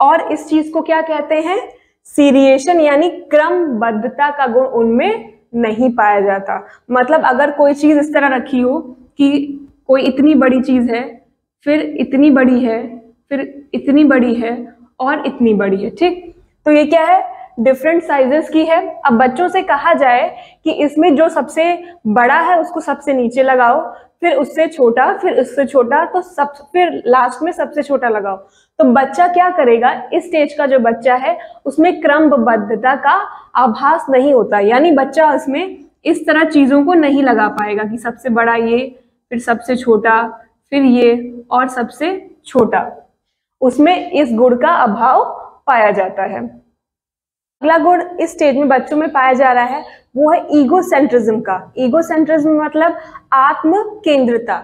और इस चीज को क्या कहते हैं, सीरिएशन यानी क्रमबद्धता का गुण उनमें नहीं पाया जाता। मतलब अगर कोई चीज इस तरह रखी हो कि कोई इतनी बड़ी चीज है, फिर इतनी बड़ी है, फिर इतनी बड़ी है और इतनी बड़ी है, ठीक, तो ये क्या है, डिफरेंट साइजेस की है। अब बच्चों से कहा जाए कि इसमें जो सबसे बड़ा है उसको सबसे नीचे लगाओ, फिर उससे छोटा, फिर उससे छोटा, तो फिर लास्ट में सबसे छोटा लगाओ। तो बच्चा क्या करेगा, इस स्टेज का जो बच्चा है उसमें क्रमबद्धता का आभास नहीं होता, यानी बच्चा उसमें इस तरह चीजों को नहीं लगा पाएगा कि सबसे बड़ा ये, फिर सबसे छोटा, फिर ये और सबसे छोटा। उसमें इस गुण का अभाव पाया जाता है। अगला गुण इस स्टेज में बच्चों में पाया जा रहा है वो है ईगोसेंट्रिज्म का। ईगोसेंट्रिज्म मतलब आत्म केंद्रता।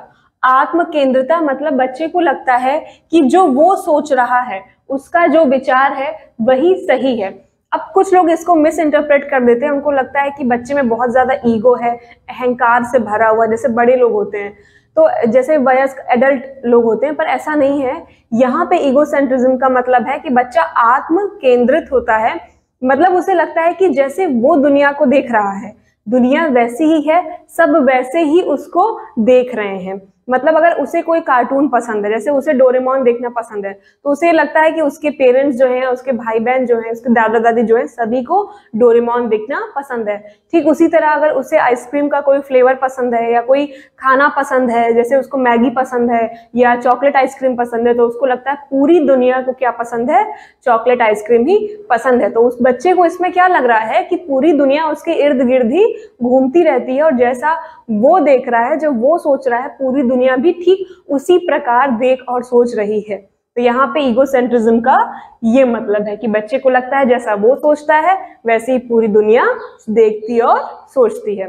आत्म केंद्रता मतलब बच्चे को लगता है कि जो वो सोच रहा है, उसका जो विचार है वही सही है। अब कुछ लोग इसको मिस इंटरप्रेट कर देते हैं, उनको लगता है कि बच्चे में बहुत ज्यादा ईगो है, अहंकार से भरा हुआ, जैसे बड़े लोग होते हैं, तो जैसे वयस्क एडल्ट लोग होते हैं, पर ऐसा नहीं है। यहाँ पे ईगोसेंट्रिज्म का मतलब है कि बच्चा आत्म केंद्रित होता है, मतलब उसे लगता है कि जैसे वो दुनिया को देख रहा है, दुनिया वैसी ही है, सब वैसे ही उसको देख रहे हैं। मतलब अगर उसे कोई कार्टून पसंद है, जैसे उसे डोरेमोन देखना पसंद है, तो उसे लगता है कि उसके पेरेंट्स जो हैं, उसके भाई बहन जो हैं, उसके दादा दादी जो हैं, सभी को डोरेमोन देखना पसंद है। ठीक उसी तरह अगर उसे आइसक्रीम का कोई फ्लेवर पसंद है या कोई खाना पसंद है, जैसे उसको मैगी पसंद है या चॉकलेट आइसक्रीम पसंद है, तो उसको लगता है पूरी दुनिया को क्या पसंद है, चॉकलेट आइसक्रीम ही पसंद है। तो उस बच्चे को इसमें क्या लग रहा है कि पूरी दुनिया उसके इर्द गिर्द ही घूमती रहती है, और जैसा वो देख रहा है, जो वो सोच रहा है, पूरी दुनिया भी ठीक उसी प्रकार देख और सोच रही है। तो यहाँ पे ईगोसेंट्रिज्म का ये मतलब है कि बच्चे को लगता है जैसा वो सोचता है वैसे ही पूरी दुनिया देखती और सोचती है।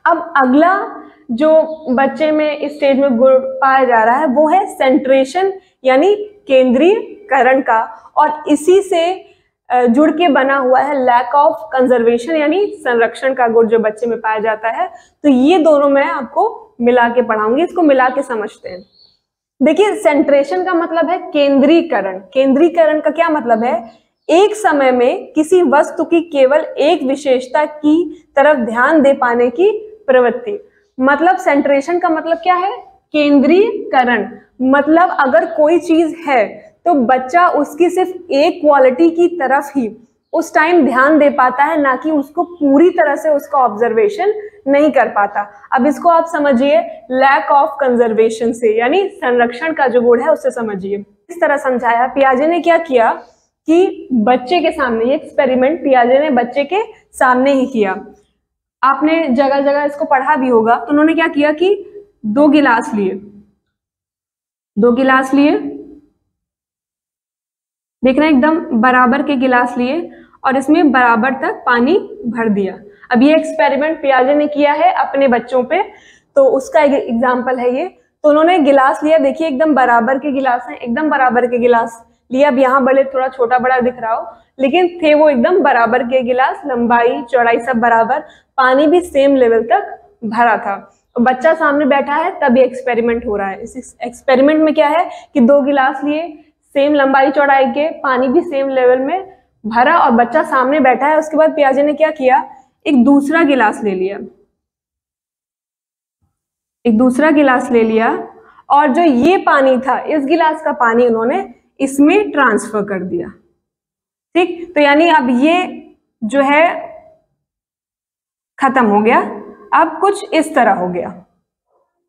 अब अगला जो बच्चे में इस स्टेज में गुण पाया जा रहा है वो है सेंट्रेशन यानी केंद्रीयकरण का, और इसी से जुड़ के बना हुआ है लैक ऑफ कंजर्वेशन यानी संरक्षण का गुण जो बच्चे में पाया जाता है। तो ये दोनों मैं आपको मिला के पढ़ाऊंगी, इसको मिला के समझते हैं। देखिए, सेंट्रेशन का मतलब है केंद्रीकरण। केंद्रीकरण का क्या मतलब है, एक समय में किसी वस्तु की केवल एक विशेषता की तरफ ध्यान दे पाने की प्रवृत्ति। मतलब सेंट्रेशन का मतलब क्या है, केंद्रीकरण। मतलब अगर कोई चीज है तो बच्चा उसकी सिर्फ एक क्वालिटी की तरफ ही उस टाइम ध्यान दे पाता है, ना कि उसको पूरी तरह से उसका ऑब्जर्वेशन नहीं कर पाता। अब इसको आप समझिए लैक ऑफ कंजर्वेशन से, यानी संरक्षण का जो गुण है उससे समझिए। इस तरह समझाया। पियाजे ने क्या किया कि बच्चे के सामने, ये एक्सपेरिमेंट पियाजे ने बच्चे के सामने ही किया। आपने जगह जगह इसको पढ़ा भी होगा। तो उन्होंने क्या किया कि दो गिलास लिए, देखना एकदम बराबर के गिलास लिए और इसमें बराबर तक पानी भर दिया। अब ये एक्सपेरिमेंट पियाजे ने किया है अपने बच्चों पे, तो उसका एग्जाम्पल है ये। तो उन्होंने गिलास लिया, देखिए एकदम बराबर के गिलास हैं, एकदम बराबर के गिलास लिया। अब यहाँ भले थोड़ा छोटा बड़ा दिख रहा हो, लेकिन थे वो एकदम बराबर के गिलास, लंबाई चौड़ाई सब बराबर, पानी भी सेम लेवल तक भरा था। बच्चा सामने बैठा है, तब ये एक्सपेरिमेंट हो रहा है। इस एक्सपेरिमेंट में क्या है कि 2 गिलास लिए, सेम लंबाई चौड़ाई के, पानी भी सेम लेवल में भरा, और बच्चा सामने बैठा है। उसके बाद पियाजे ने क्या किया, एक दूसरा गिलास ले लिया, एक दूसरा गिलास ले लिया, और जो ये पानी था, इस गिलास का पानी उन्होंने इसमें ट्रांसफर कर दिया। ठीक, तो यानी अब ये जो है खत्म हो गया। अब कुछ इस तरह हो गया।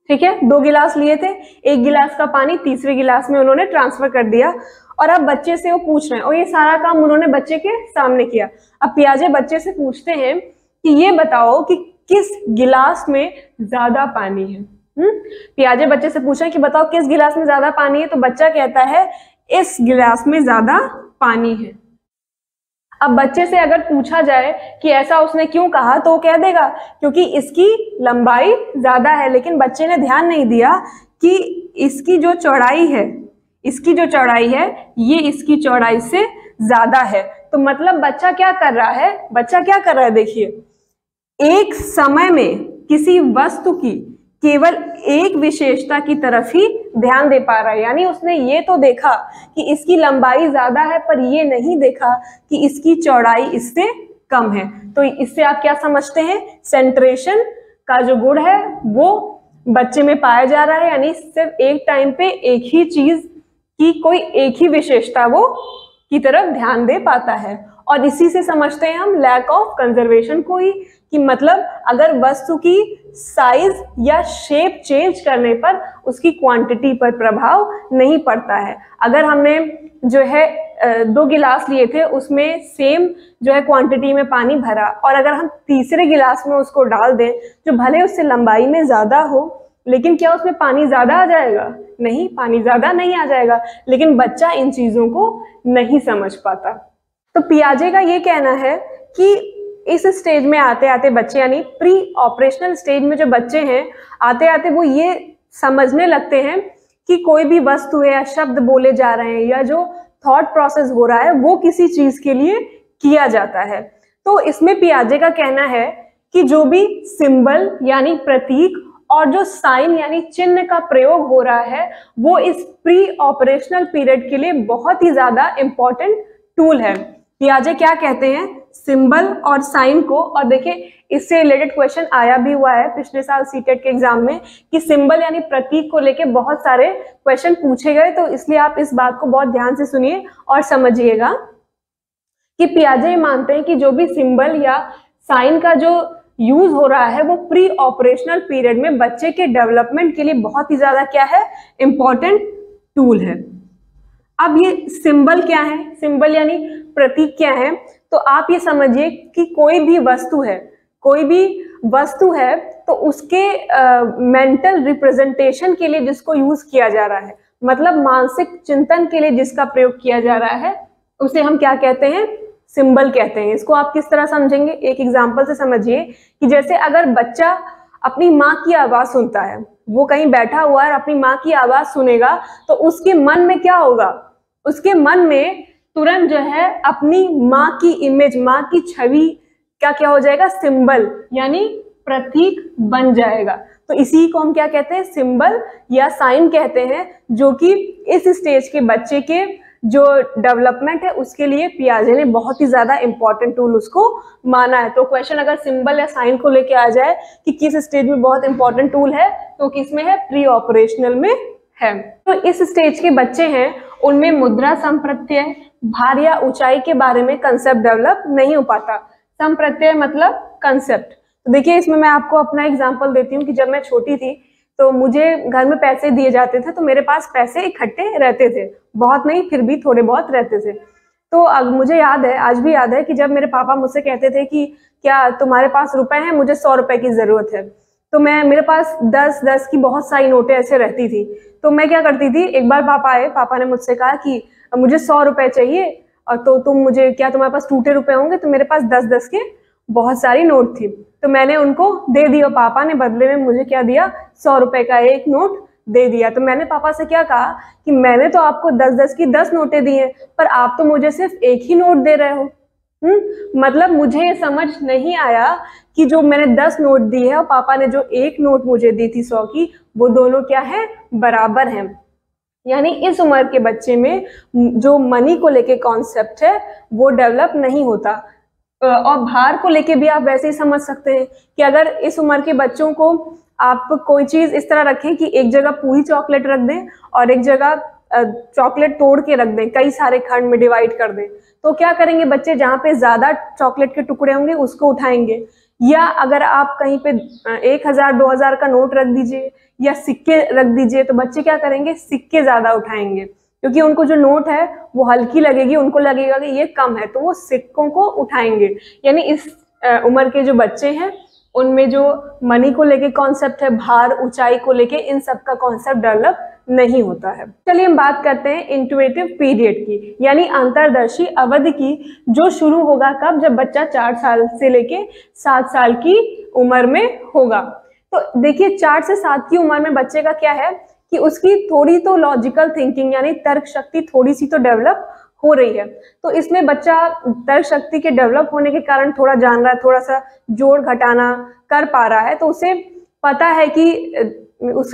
ठीक है, 2 गिलास लिए थे, एक गिलास का पानी तीसरे गिलास में उन्होंने ट्रांसफर कर दिया, और अब बच्चे से वो पूछ रहे हैं, और ये सारा काम उन्होंने बच्चे के सामने किया। अब पियाजे बच्चे से पूछते हैं कि ये बताओ कि किस गिलास में ज्यादा पानी है। पियाजे बच्चे से पूछा कि बताओ किस गिलास में ज्यादा पानी है, तो बच्चा कहता है इस गिलास में ज्यादा पानी है। अब बच्चे से अगर पूछा जाए कि ऐसा उसने क्यों कहा, तो वो कह देगा क्योंकि इसकी लंबाई ज्यादा है। लेकिन बच्चे ने ध्यान नहीं दिया कि इसकी जो चौड़ाई है, इसकी जो चौड़ाई है, ये इसकी चौड़ाई से ज्यादा है। तो मतलब बच्चा क्या कर रहा है, बच्चा क्या कर रहा है, देखिए, एक समय में किसी वस्तु की केवल एक विशेषता की तरफ ही ध्यान दे पा रहा है। यानी उसने ये तो देखा कि इसकी लंबाई ज्यादा है, पर ये नहीं देखा कि इसकी चौड़ाई इससे कम है। तो इससे आप क्या समझते हैं, सेंट्रेशन का जो गुण है वो बच्चे में पाया जा रहा है। यानी सिर्फ एक टाइम पे एक ही चीज की कोई एक ही विशेषता वो की तरफ ध्यान दे पाता है। और इसी से समझते हैं हम लैक ऑफ कंजर्वेशन को ही, कि मतलब अगर वस्तु की साइज या शेप चेंज करने पर उसकी क्वांटिटी पर प्रभाव नहीं पड़ता है। अगर हमने जो है 2 गिलास लिए थे, उसमें सेम जो है क्वांटिटी में पानी भरा, और अगर हम तीसरे गिलास में उसको डाल दें जो भले उससे लंबाई में ज्यादा हो, लेकिन क्या उसमें पानी ज्यादा आ जाएगा? नहीं, पानी ज्यादा नहीं आ जाएगा। लेकिन बच्चा इन चीजों को नहीं समझ पाता। तो पियाजे का ये कहना है कि इस स्टेज में आते आते बच्चे, यानी प्री ऑपरेशनल स्टेज में जो बच्चे हैं, आते आते वो ये समझने लगते हैं कि कोई भी वस्तु है या शब्द बोले जा रहे हैं या जो थॉट प्रोसेस हो रहा है वो किसी चीज के लिए किया जाता है। तो इसमें पियाजे का कहना है कि जो भी सिंबल यानी प्रतीक और जो साइन यानी चिन्ह का प्रयोग हो रहा है वो इस प्री ऑपरेशनल पीरियड के लिए बहुत ही ज्यादा इंपॉर्टेंट टूल है। पियाजे क्या कहते हैं, सिंबल और साइन को, और देखिए इससे रिलेटेड क्वेश्चन आया भी हुआ है पिछले साल सीटेट के एग्जाम में कि सिंबल यानी प्रतीक को लेके बहुत सारे क्वेश्चन पूछे गए। तो इसलिए आप इस बात को बहुत ध्यान से सुनिए और समझिएगा कि पियाजे मानते हैं कि जो भी सिंबल या साइन का जो यूज हो रहा है वो प्री ऑपरेशनल पीरियड में बच्चे के डेवलपमेंट के लिए बहुत ही ज्यादा क्या है, इंपॉर्टेंट टूल है। अब ये सिंबल क्या है, सिंबल यानी प्रतीक क्या है, तो आप ये समझिए कि कोई भी वस्तु है, कोई भी वस्तु है तो उसके मेंटल रिप्रेजेंटेशन के लिए जिसको यूज किया जा रहा है, मतलब मानसिक चिंतन के लिए जिसका प्रयोग किया जा रहा है, उसे हम क्या कहते हैं, सिंबल कहते हैं। इसको आप किस तरह समझेंगे, एक एग्जांपल से समझिए कि जैसे अगर बच्चा अपनी माँ की आवाज सुनता है, वो कहीं बैठा हुआ है, अपनी माँ की आवाज सुनेगा, तो उसके मन में क्या होगा, उसके मन में तुरंत जो है अपनी माँ की इमेज, माँ की छवि क्या क्या हो जाएगा, सिंबल यानी प्रतीक बन जाएगा। तो इसी को हम क्या कहते हैं, सिंबल या साइन कहते हैं, जो कि इस स्टेज के बच्चे के जो डेवलपमेंट है उसके लिए पियाजे ने बहुत ही ज्यादा इंपॉर्टेंट टूल उसको माना है। तो क्वेश्चन अगर सिंबल या साइन को लेके आ जाए कि किस स्टेज में बहुत इंपॉर्टेंट टूल है, तो किसमें है, प्री ऑपरेशनल में है। तो इस स्टेज के बच्चे हैं उनमें मुद्रा, संप्रत्यय, भार या ऊंचाई के बारे में कंसेप्ट डेवलप नहीं हो पाता। संप्रत्यय मतलब कंसेप्ट। तो देखिए इसमें मैं आपको अपना एग्जांपल देती हूँ कि जब मैं छोटी थी तो मुझे घर में पैसे दिए जाते थे, तो मेरे पास पैसे इकट्ठे रहते थे, बहुत नहीं फिर भी थोड़े बहुत रहते थे। तो अब मुझे याद है, आज भी याद है कि जब मेरे पापा मुझसे कहते थे कि क्या तुम्हारे पास रुपए हैं, मुझे 100 रुपए की जरूरत है, तो मेरे पास 10 की बहुत सारी नोटें ऐसे रहती थी। तो मैं क्या करती थी, एक बार पापा आए, पापा ने मुझसे कहा कि मुझे 100 रुपए चाहिए, और तो तुम मुझे, क्या तुम्हारे पास टूटे रुपए होंगे, तो मेरे पास 10 के बहुत सारी नोट थी, तो मैंने उनको दे दिया। पापा ने बदले में मुझे क्या दिया, 100 रुपए का एक नोट दे दिया। तो मैंने पापा से क्या कहा कि मैंने तो आपको 10-10 की 10 नोटें दी हैं, पर आप तो मुझे सिर्फ एक ही नोट दे रहे हो। मतलब मुझे ये समझ नहीं आया कि जो मैंने 10 नोट दी है और पापा ने जो एक नोट मुझे दी थी 100 की, वो दोनों क्या है, बराबर हैं। यानी इस उम्र के बच्चे में जो मनी को लेके कॉन्सेप्ट है वो डेवलप नहीं होता। और भार को लेके भी आप वैसे ही समझ सकते हैं कि अगर इस उम्र के बच्चों को आप कोई चीज इस तरह रखें कि एक जगह पूरी चॉकलेट रख दें और एक जगह चॉकलेट तोड़ के रख दें, कई सारे खंड में डिवाइड कर दें, तो क्या करेंगे बच्चे, जहाँ पे ज्यादा चॉकलेट के टुकड़े होंगे उसको उठाएंगे। या अगर आप कहीं पे 1000-2000 का नोट रख दीजिए या सिक्के रख दीजिए, तो बच्चे क्या करेंगे, सिक्के ज्यादा उठाएंगे, क्योंकि उनको जो नोट है वो हल्की लगेगी, उनको लगेगा कि ये कम है, तो वो सिक्कों को उठाएंगे। यानी इस उम्र के जो बच्चे हैं उनमें जो मनी को लेके कॉन्सेप्ट है, भार, ऊंचाई को लेके, इन सब का कॉन्सेप्ट डेवलप नहीं होता है। चलिए हम बात करते हैं इंट्यूटिव पीरियड की, यानी अंतर्दर्शी अवधि की, जो शुरू होगा कब, जब बच्चा 4 साल से लेके 7 साल की उम्र में होगा। तो देखिए 4 से 7 की उम्र में बच्चे का क्या है कि उसकी थोड़ी तो लॉजिकल थिंकिंग यानी तर्क शक्ति थोड़ी सी तो डेवलप हो रही है। तो इसमें बच्चा तर्क शक्ति के डेवलप होने के कारण थोड़ा जान रहा है, थोड़ा सा जोड़ घटाना कर पा रहा है, तो उसे पता है कि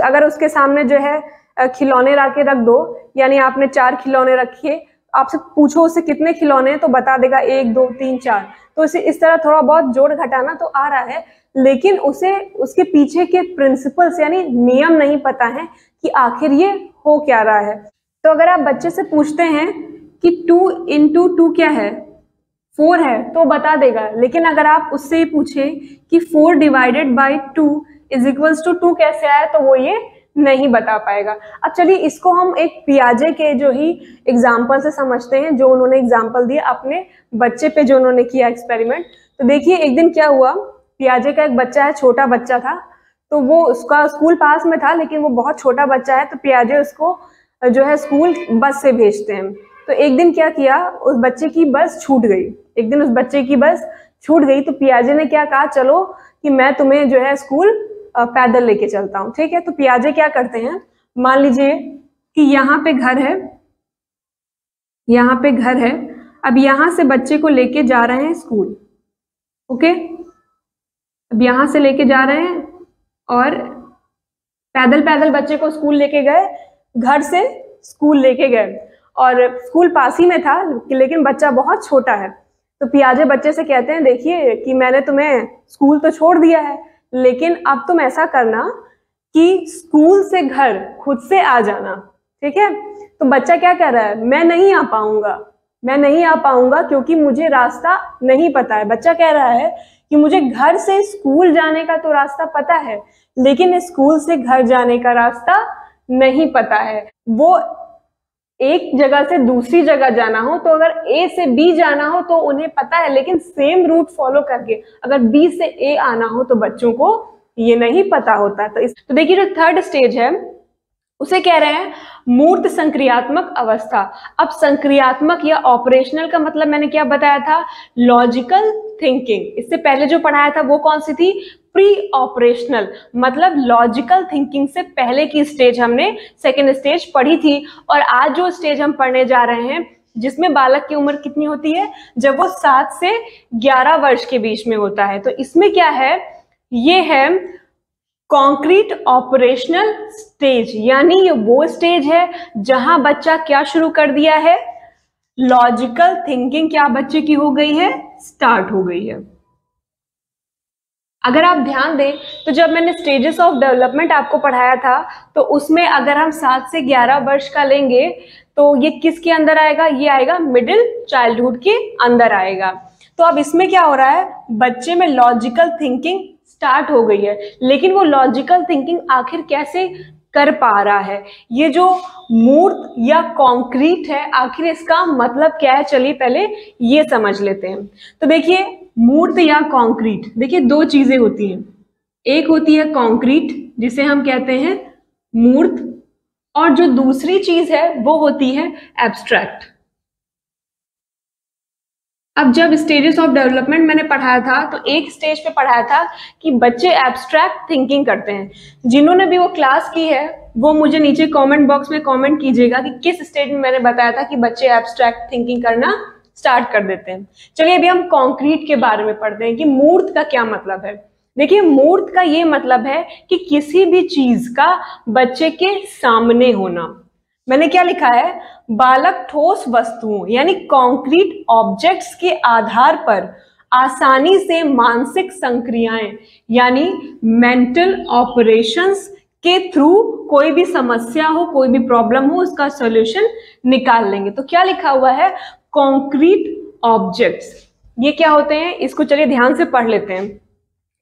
अगर उसके सामने जो है खिलौने ला के रख दो, यानी आपने 4 खिलौने रखिए, आपसे पूछो उससे कितने खिलौने हैं तो बता देगा 1 2 3 4। तो इसे इस तरह थोड़ा बहुत जोड़ घटाना तो आ रहा है, लेकिन उसे उसके पीछे के प्रिंसिपल्स यानी नियम नहीं पता है कि आखिर ये हो क्या रहा है। तो अगर आप बच्चे से पूछते हैं कि 2 × 2 क्या है, 4 है, तो बता देगा। लेकिन अगर आप उससे पूछे कि 4 / 2 = 2 कैसे आया, तो वो ये नहीं बता पाएगा। अब चलिए इसको हम एक पियाजे के जो ही एग्जाम्पल से समझते हैं, जो उन्होंने एग्जाम्पल दिया अपने बच्चे पे, जो उन्होंने किया एक्सपेरिमेंट। तो देखिए एक दिन क्या हुआ, पियाजे का एक बच्चा है, छोटा बच्चा था, तो वो उसका स्कूल पास में था, लेकिन वो बहुत छोटा बच्चा है, तो पियाजे उसको जो है स्कूल बस से भेजते हैं। तो एक दिन क्या किया, उस बच्चे की बस छूट गई। एक दिन उस बच्चे की बस छूट गई, तो पियाजे ने क्या कहा, चलो कि मैं तुम्हें जो है स्कूल पैदल लेके चलता हूँ, ठीक है। तो पियाजे क्या करते हैं, मान लीजिए कि यहाँ पे घर है, यहाँ पे घर है, अब यहाँ से बच्चे को लेके जा रहे हैं स्कूल, ओके। अब यहाँ से लेके जा रहे हैं और पैदल पैदल बच्चे को स्कूल लेके गए, घर से स्कूल लेके गए, और स्कूल पास ही में था, लेकिन बच्चा बहुत छोटा है। तो पियाजे बच्चे से कहते हैं, देखिए कि मैंने तुम्हें स्कूल तो छोड़ दिया है, लेकिन अब तुम ऐसा करना कि स्कूल से घर खुद से आ जाना, ठीक है। तो बच्चा क्या कह रहा है, मैं नहीं आ पाऊंगा, मैं नहीं आ पाऊंगा क्योंकि मुझे रास्ता नहीं पता है। बच्चा कह रहा है कि मुझे घर से स्कूल जाने का तो रास्ता पता है, लेकिन स्कूल से घर जाने का रास्ता नहीं पता है। वो एक जगह से दूसरी जगह जाना हो, तो अगर ए से बी जाना हो तो उन्हें पता है, लेकिन सेम रूट फॉलो करके अगर बी से ए आना हो तो बच्चों को ये नहीं पता होता। तो देखिए जो थर्ड स्टेज है उसे कह रहे हैं मूर्त संक्रियात्मक अवस्था। अब संक्रियात्मक या ऑपरेशनल का मतलब मैंने क्या बताया था, लॉजिकल थिंकिंग। इससे पहले जो पढ़ाया था वो कौन सी थी, प्री ऑपरेशनल, मतलब लॉजिकल थिंकिंग से पहले की स्टेज हमने सेकेंड स्टेज पढ़ी थी। और आज जो स्टेज हम पढ़ने जा रहे हैं, जिसमें बालक की उम्र कितनी होती है, जब वो 7 से 11 वर्ष के बीच में होता है, तो इसमें क्या है, ये है कॉन्क्रीट ऑपरेशनल स्टेज। यानी ये वो स्टेज है जहां बच्चा क्या शुरू कर दिया है, लॉजिकल थिंकिंग क्या बच्चे की हो गई है, स्टार्ट हो गई है। अगर आप ध्यान दें तो जब मैंने स्टेजेस ऑफ डेवलपमेंट आपको पढ़ाया था, तो उसमें अगर हम 7 से 11 वर्ष का लेंगे तो ये किसके अंदर आएगा, ये आएगा मिडिल चाइल्डहुड के अंदर आएगा। तो अब इसमें क्या हो रहा है, बच्चे में लॉजिकल थिंकिंग स्टार्ट हो गई है, लेकिन वो लॉजिकल थिंकिंग आखिर कैसे कर पा रहा है, ये जो मूर्त या कॉन्क्रीट है आखिर इसका मतलब क्या है, चलिए पहले ये समझ लेते हैं। तो देखिए मूर्त या कॉन्क्रीट, देखिए दो चीजें होती हैं, एक होती है कॉन्क्रीट जिसे हम कहते हैं मूर्त, और जो दूसरी चीज है वो होती है एब्स्ट्रैक्ट। अब जब स्टेजेस ऑफ डेवलपमेंट मैंने पढ़ाया था तो एक स्टेज पे पढ़ाया था कि बच्चे एब्स्ट्रैक्ट थिंकिंग करते हैं। जिन्होंने भी वो क्लास की है वो मुझे नीचे कमेंट बॉक्स में कमेंट कीजिएगा कि किस स्टेज में मैंने बताया था कि बच्चे एब्स्ट्रैक्ट थिंकिंग करना स्टार्ट कर देते हैं। चलिए अभी हम कॉन्क्रीट के बारे में पढ़ते हैं कि मूर्त का क्या मतलब है। देखिए मूर्त का ये मतलब है कि किसी भी चीज का बच्चे के सामने होना। मैंने क्या लिखा है, बालक ठोस वस्तुओं यानी कॉन्क्रीट ऑब्जेक्ट्स के आधार पर आसानी से मानसिक संक्रियाएं यानी मेंटल ऑपरेशंस के थ्रू कोई भी समस्या हो, कोई भी प्रॉब्लम हो, उसका सॉल्यूशन निकाल लेंगे। तो क्या लिखा हुआ है, कॉन्क्रीट ऑब्जेक्ट्स। ये क्या होते हैं, इसको चलिए ध्यान से पढ़ लेते हैं।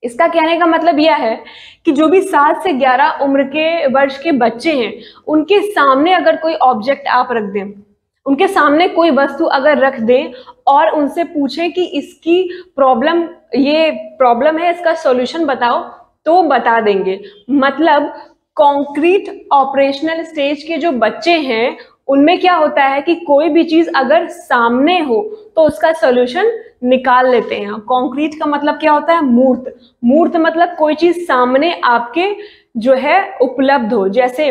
इसका कहने का मतलब यह है कि जो भी 7 से 11 उम्र के वर्ष के बच्चे हैं उनके सामने अगर कोई ऑब्जेक्ट आप रख दें, उनके सामने कोई वस्तु अगर रख दें और उनसे पूछें कि इसकी प्रॉब्लम, ये प्रॉब्लम है, इसका सॉल्यूशन बताओ, तो वो बता देंगे। मतलब कॉन्क्रीट ऑपरेशनल स्टेज के जो बच्चे हैं उनमें क्या होता है कि कोई भी चीज अगर सामने हो तो उसका सॉल्यूशन निकाल लेते हैं। कॉन्क्रीट का मतलब क्या होता है, मूर्त। मूर्त मतलब कोई चीज सामने आपके जो है उपलब्ध हो। जैसे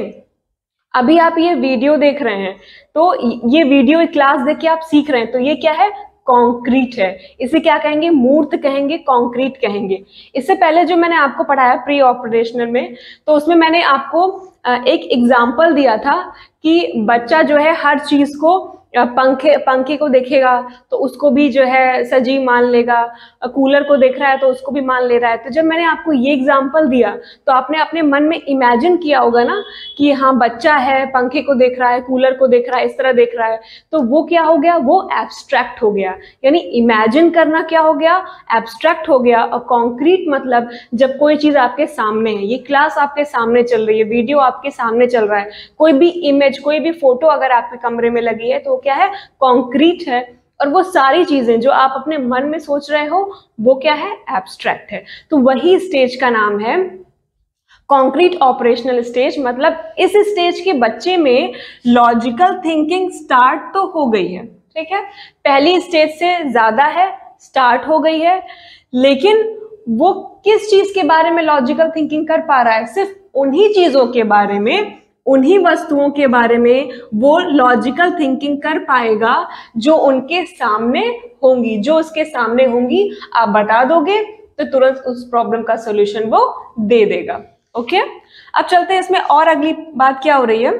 अभी आप ये वीडियो देख रहे हैं तो ये वीडियो क्लास देख के आप सीख रहे हैं, तो ये क्या है, कॉन्क्रीट है। इसे क्या कहेंगे, मूर्त कहेंगे, कॉन्क्रीट कहेंगे। इससे पहले जो मैंने आपको पढ़ाया प्री ऑपरेशनल में, तो उसमें मैंने आपको एक एग्जाम्पल दिया था कि बच्चा जो है हर चीज को, पंखे को देखेगा तो उसको भी जो है सजीव मान लेगा, कूलर को देख रहा है तो उसको भी मान ले रहा है। तो जब मैंने आपको ये एग्जांपल दिया तो आपने अपने मन में इमेजिन किया होगा ना कि हाँ बच्चा है, पंखे को देख रहा है, कूलर को देख रहा है, इस तरह देख रहा है, तो वो क्या हो गया, वो एब्स्ट्रैक्ट हो गया। यानी इमेजिन करना क्या हो गया, एब्स्ट्रैक्ट हो गया। और कॉन्क्रीट मतलब जब कोई चीज आपके सामने है, ये क्लास आपके सामने चल रही है, वीडियो आपके सामने चल रहा है, कोई भी इमेज, कोई भी फोटो अगर आपके कमरे में लगी है तो क्या है, कॉन्क्रीट है। और वो सारी चीजें जो आप अपने मन में सोच रहे हो वो क्या है, एब्स्ट्रैक्ट है। तो वही स्टेज का नाम है कॉन्क्रीट ऑपरेशनल स्टेज। मतलब इस स्टेज के बच्चे में लॉजिकल थिंकिंग स्टार्ट तो हो गई है, ठीक है, पहली स्टेज से ज्यादा है, स्टार्ट हो गई है, लेकिन वो किस चीज के बारे में लॉजिकल थिंकिंग कर पा रहा है, सिर्फ उन्हीं चीजों के बारे में, उन्हीं वस्तुओं के बारे में वो लॉजिकल थिंकिंग कर पाएगा जो उनके सामने होंगी। जो उसके सामने होंगी आप बता दोगे तो तुरंत उस प्रॉब्लम का सॉल्यूशन वो दे देगा। ओके, अब चलते हैं इसमें और अगली बात क्या हो रही है।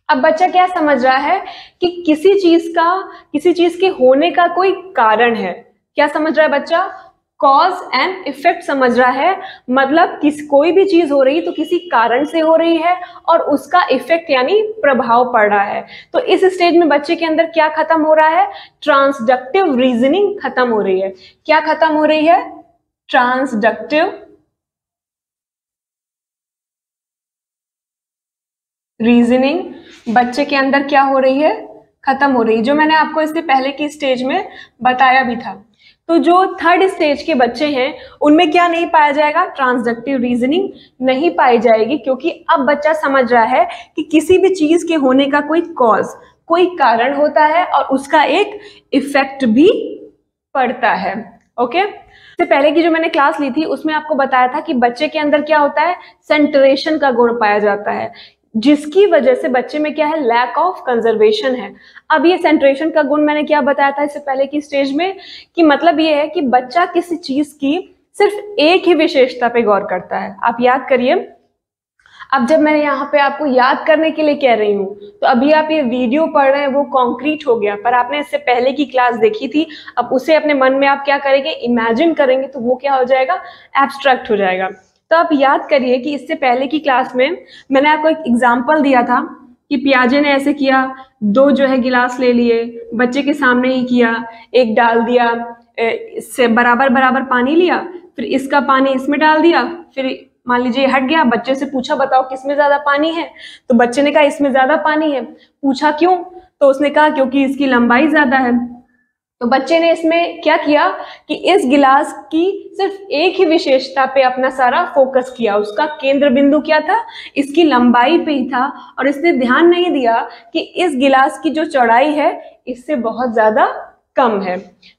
अब बच्चा क्या समझ रहा है कि किसी चीज के होने का कोई कारण है। क्या समझ रहा है बच्चा, कॉज एंड इफेक्ट समझ रहा है। मतलब कोई भी चीज हो रही तो किसी कारण से हो रही है और उसका इफेक्ट यानी प्रभाव पड़ रहा है। तो इस स्टेज में बच्चे के अंदर क्या खत्म हो रहा है, ट्रांसडक्टिव रीजनिंग खत्म हो रही है। क्या खत्म हो रही है, ट्रांसडक्टिव रीजनिंग बच्चे के अंदर क्या हो रही है, खत्म हो रही है, जो मैंने आपको इससे पहले की स्टेज में बताया भी था। तो जो थर्ड स्टेज के बच्चे हैं उनमें क्या नहीं पाया जाएगा, ट्रांसडक्टिव रीजनिंग नहीं पाई जाएगी, क्योंकि अब बच्चा समझ रहा है कि किसी भी चीज के होने का कोई कॉज, कोई कारण होता है और उसका एक इफेक्ट भी पड़ता है। ओके, इससे पहले की जो मैंने क्लास ली थी उसमें आपको बताया था कि बच्चे के अंदर क्या होता है, सेंट्रेशन का गुण पाया जाता है, जिसकी वजह से बच्चे में क्या है, लैक ऑफ कंजर्वेशन है। अब ये सेंट्रेशन का गुण मैंने क्या बताया था इससे पहले की स्टेज में, कि मतलब ये है कि बच्चा किसी चीज की सिर्फ एक ही विशेषता पे गौर करता है। आप याद करिए, अब जब मैं यहाँ पे आपको याद करने के लिए कह रही हूँ तो अभी आप ये वीडियो पढ़ रहे हैं वो कॉन्क्रीट हो गया, पर आपने इससे पहले की क्लास देखी थी, अब उसे अपने मन में आप क्या करेंगे, इमेजिन करेंगे, तो वो क्या हो जाएगा, एब्स्ट्रैक्ट हो जाएगा। तो आप याद करिए कि इससे पहले की क्लास में मैंने आपको एक एग्जाम्पल दिया था कि पियाजे ने ऐसे किया, 2 जो है गिलास ले लिए, बच्चे के सामने ही किया, एक डाल दिया, इससे बराबर बराबर पानी लिया, फिर इसका पानी इसमें डाल दिया, फिर मान लीजिए हट गया, बच्चे से पूछा बताओ किसमें ज्यादा पानी है, तो बच्चे ने कहा इसमें ज्यादा पानी है। पूछा क्यों, तो उसने कहा क्योंकि इसकी लंबाई ज्यादा है। तो बच्चे ने इसमें क्या किया कि इस गिलास की सिर्फ एक ही विशेषता पे अपना सारा फोकस किया, उसका केंद्र बिंदु क्या था, इसकी लंबाई पे ही था, और इसने ध्यान नहीं दिया कि इस गिलास की जो चौड़ाई है इससे बहुत ज्यादा कम है।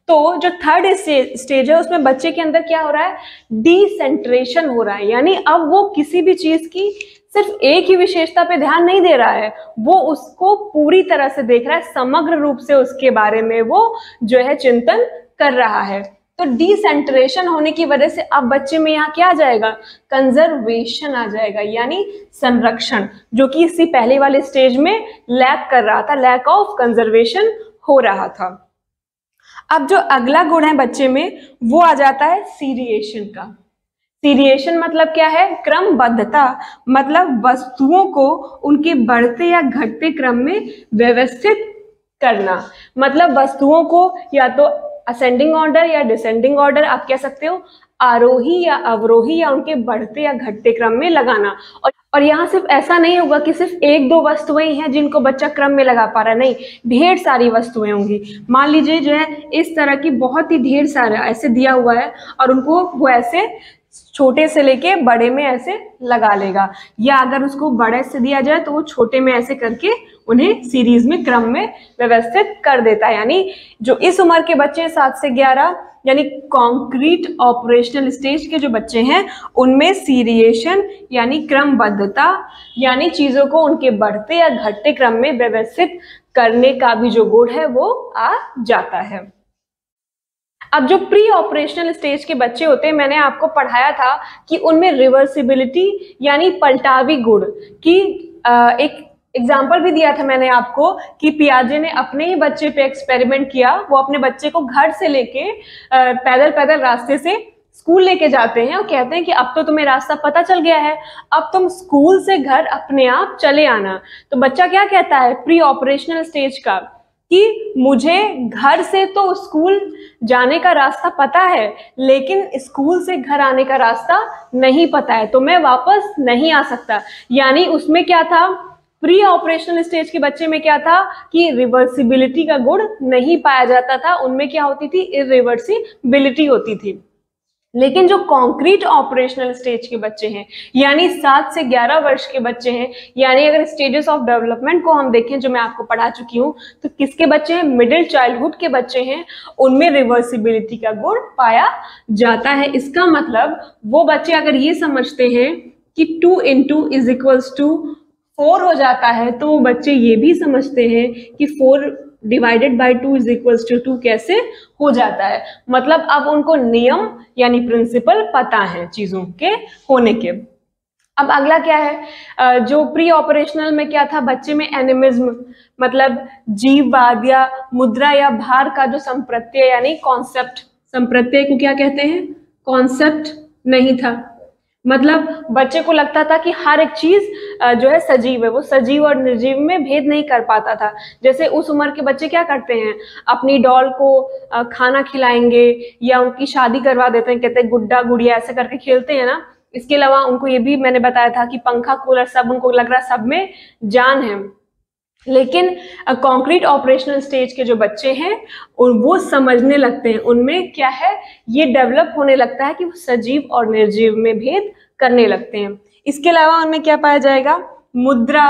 तो जो थर्ड स्टेज है उसमें बच्चे के अंदर क्या हो रहा है, डिसेंट्रेशन हो रहा है, यानी अब वो किसी भी चीज की सिर्फ एक ही विशेषता पे ध्यान नहीं दे रहा है, वो उसको पूरी तरह से देख रहा है, समग्र रूप से उसके बारे में वो जो है चिंतन कर रहा है। तो डिसेंट्रेशन होने की वजह से अब बच्चे में यहाँ क्या आ जाएगा, कंजर्वेशन आ जाएगा, यानी संरक्षण, जो कि इसी पहले वाले स्टेज में लैक कर रहा था, लैक ऑफ कंजर्वेशन हो रहा था। अब जो अगला गुण है बच्चे में वो आ जाता है सीरिएशन का। सीरिएशन मतलब क्या है, क्रमबद्धता, मतलब वस्तुओं को उनके बढ़ते या घटते क्रम में व्यवस्थित करना। मतलब वस्तुओं को या तो असेंडिंग ऑर्डर या डिसेंडिंग ऑर्डर आप कह सकते हो, आरोही या अवरोही या उनके बढ़ते या घटते क्रम में लगाना। और यहाँ सिर्फ ऐसा नहीं होगा कि सिर्फ एक दो वस्तुएं हैं जिनको बच्चा क्रम में लगा पा रहा, नहीं, ढेर सारी वस्तुएं होंगी। मान लीजिए जो है इस तरह की बहुत ही ढेर सारा ऐसे दिया हुआ है और उनको वो ऐसे छोटे से लेके बड़े में ऐसे लगा लेगा, या अगर उसको बड़े से दिया जाए तो वो छोटे में ऐसे करके उन्हें सीरीज में क्रम में व्यवस्थित कर देता है। यानी जो इस उम्र के बच्चे 7 से 11 यानी कॉन्क्रीट ऑपरेशनल स्टेज के जो बच्चे हैं उनमें सीरिएशन यानी क्रमबद्धता, यानी चीजों को उनके बढ़ते या घटते क्रम में व्यवस्थित करने का भी जो गुण है वो आ जाता है। अब जो प्री ऑपरेशनल स्टेज के बच्चे होते हैं, मैंने आपको पढ़ाया था कि उनमें रिवर्सिबिलिटी यानी पलटावी गुण की एक एग्जाम्पल भी दिया था मैंने आपको कि पियाजे ने अपने ही बच्चे पे एक्सपेरिमेंट किया। वो अपने बच्चे को घर से लेके पैदल पैदल रास्ते से स्कूल लेके जाते हैं और कहते हैं कि अब तो तुम्हें रास्ता पता चल गया है, अब तुम स्कूल से घर अपने आप चले आना। तो बच्चा क्या कहता है प्री ऑपरेशनल स्टेज का कि मुझे घर से तो स्कूल जाने का रास्ता पता है, लेकिन स्कूल से घर आने का रास्ता नहीं पता है, तो मैं वापस नहीं आ सकता। यानी उसमें क्या था, प्री ऑपरेशनल स्टेज के बच्चे में क्या था कि रिवर्सिबिलिटी का गुण नहीं पाया जाता था, उनमें क्या होती थी, इरिवर्सिबिलिटी होती थी। लेकिन जो कॉन्क्रीट ऑपरेशनल स्टेज के बच्चे हैं यानी 7 से 11 वर्ष के बच्चे हैं, यानी अगर स्टेजेस ऑफ डेवलपमेंट को हम देखें जो मैं आपको पढ़ा चुकी हूँ, तो किसके बच्चे हैं, मिडिल चाइल्डहुड के बच्चे हैं, उनमें रिवर्सिबिलिटी का गुण पाया जाता है। इसका मतलब वो बच्चे अगर ये समझते हैं कि 2 × इज इक्वल्स टू 4 हो जाता है, तो वो बच्चे ये भी समझते हैं कि 4 divided by 2 is equals to 2 कैसे हो जाता है। मतलब अब उनको नियम यानी प्रिंसिपल पता है चीजों के होने के। अब अगला क्या है, जो प्री ऑपरेशनल में क्या था, बच्चे में एनिमिज्म मतलब जीववाद या मुद्रा या भार का जो संप्रत्यय यानी कॉन्सेप्ट, संप्रत्यय को क्या कहते हैं, कॉन्सेप्ट नहीं था। मतलब बच्चे को लगता था कि हर एक चीज जो है सजीव है, वो सजीव और निर्जीव में भेद नहीं कर पाता था। जैसे उस उम्र के बच्चे क्या करते हैं, अपनी डॉल को खाना खिलाएंगे या उनकी शादी करवा देते हैं, कहते हैं गुड्डा गुड़िया ऐसे करके खेलते हैं ना। इसके अलावा उनको ये भी मैंने बताया था कि पंखा कूलर सब उनको लग रहा है सब में जान है। लेकिन कॉन्क्रीट ऑपरेशनल स्टेज के जो बच्चे हैं वो समझने लगते हैं, उनमें क्या है, ये डेवलप होने लगता है कि वो सजीव और निर्जीव में भेद करने लगते हैं। इसके अलावा उनमें क्या पाया जाएगा, मुद्रा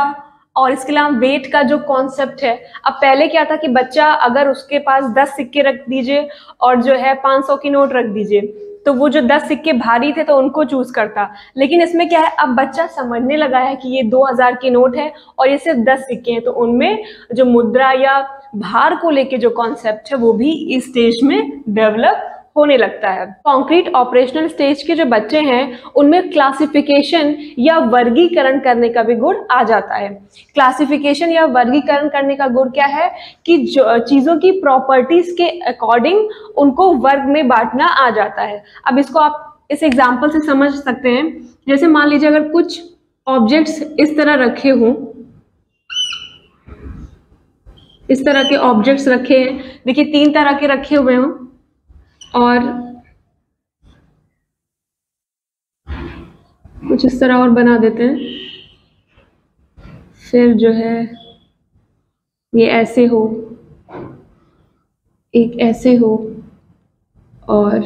और इसके अलावा वेट का जो कॉन्सेप्ट है। अब पहले क्या था कि बच्चा अगर उसके पास 10 सिक्के रख दीजिए और जो है 500 की नोट रख दीजिए, तो वो जो 10 सिक्के भारी थे तो उनको चूज करता। लेकिन इसमें क्या है, अब बच्चा समझने लगा है कि ये 2000 की नोट है और ये सिर्फ 10 सिक्के हैं, तो उनमें जो मुद्रा या भार को लेके जो कॉन्सेप्ट है वो भी इस स्टेज में डेवलप होने लगता है। कॉन्क्रीट ऑपरेशनल स्टेज के जो बच्चे हैं उनमें क्लासिफिकेशन या वर्गीकरण करने का भी गुण आ जाता है। क्लासिफिकेशन या वर्गीकरण करने का गुण क्या है कि जो चीजों की प्रॉपर्टीज के अकॉर्डिंग उनको वर्ग में बांटना आ जाता है। अब इसको आप इस एग्जाम्पल से समझ सकते हैं। जैसे मान लीजिए अगर कुछ ऑब्जेक्ट्स इस तरह रखे हों, इस तरह के ऑब्जेक्ट्स रखे हैं, देखिए 3 तरह के रखे हुए हों और कुछ इस तरह और बना देते हैं, फिर जो है ये ऐसे हो, एक ऐसे हो और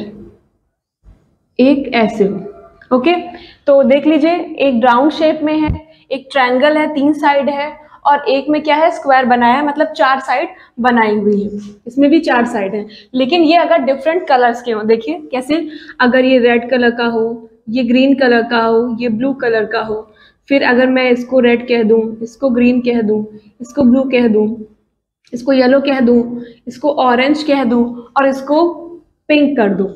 एक ऐसे हो। ओके, तो देख लीजिए एक राउंड शेप में है, एक ट्रायंगल है, 3 साइड है और एक में क्या है, स्क्वायर बनाया है, मतलब 4 साइड बनाई हुई है, इसमें भी 4 साइड है। लेकिन ये अगर डिफरेंट कलर्स के हो, देखिए कैसे, अगर ये रेड कलर का हो, ये ग्रीन कलर का हो, ये ब्लू कलर का हो, फिर अगर मैं इसको रेड कह दूं, इसको ग्रीन कह दूं, इसको ब्लू कह दूं, इसको येलो कह दूं, इसको ऑरेंज कह दूं और इसको पिंक कर दूं,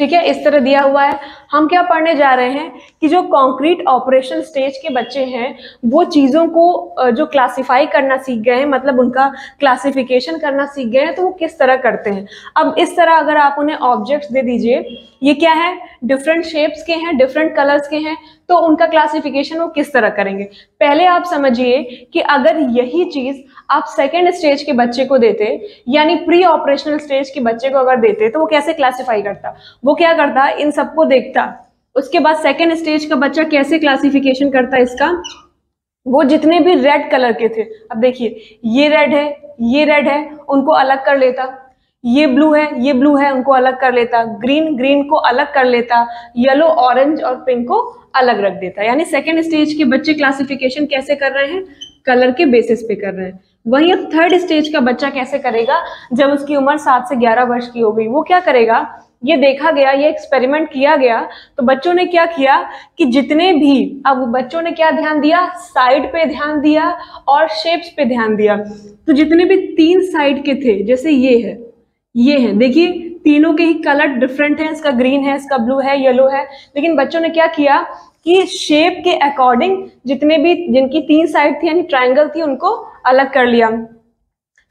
ठीक है, इस तरह दिया हुआ है। हम क्या पढ़ने जा रहे हैं कि जो कॉन्क्रीट ऑपरेशन स्टेज के बच्चे हैं वो चीज़ों को जो क्लासिफाई करना सीख गए हैं, मतलब उनका क्लासिफिकेशन करना सीख गए हैं, तो वो किस तरह करते हैं। अब इस तरह अगर आप उन्हें ऑब्जेक्ट्स दे दीजिए, ये क्या है, डिफरेंट शेप्स के हैं, डिफरेंट कलर्स के हैं, तो उनका क्लासिफिकेशन वो किस तरह करेंगे। पहले आप समझिए कि अगर यही चीज आप सेकेंड स्टेज के बच्चे को देते, यानी प्री ऑपरेशनल स्टेज के बच्चे को अगर देते, तो वो कैसे क्लासिफाई करता, वो क्या करता, इन सबको देखता, उसके बाद सेकेंड स्टेज का बच्चा कैसे क्लासिफिकेशन करता इसका, वो जितने भी रेड कलर के थे, अब देखिए ये रेड है, ये रेड है, उनको अलग कर लेता, ये ब्लू है, ये ब्लू है, उनको अलग कर लेता, ग्रीन ग्रीन को अलग कर लेता, येलो ऑरेंज और पिंक को अलग रख देता। यानी सेकेंड स्टेज के बच्चे क्लासिफिकेशन कैसे कर रहे हैं, कलर के बेसिस पे कर रहे हैं। वहीं अब थर्ड स्टेज का बच्चा कैसे करेगा, जब उसकी उम्र 7 से 11 वर्ष की हो गई, वो क्या करेगा, ये देखा गया, ये एक्सपेरिमेंट किया गया, तो बच्चों ने क्या किया कि जितने भी, अब बच्चों ने क्या ध्यान दिया, साइड पे ध्यान दिया और शेप्स पे ध्यान दिया। तो जितने भी 3 साइड के थे, जैसे ये है, ये है, देखिए तीनों के ही कलर डिफरेंट है, इसका ग्रीन है, इसका ब्लू है, येलो है, लेकिन बच्चों ने क्या किया कि शेप के अकॉर्डिंग जितने भी, जिनकी 3 साइड थी यानी ट्रायंगल थी, उनको अलग कर लिया।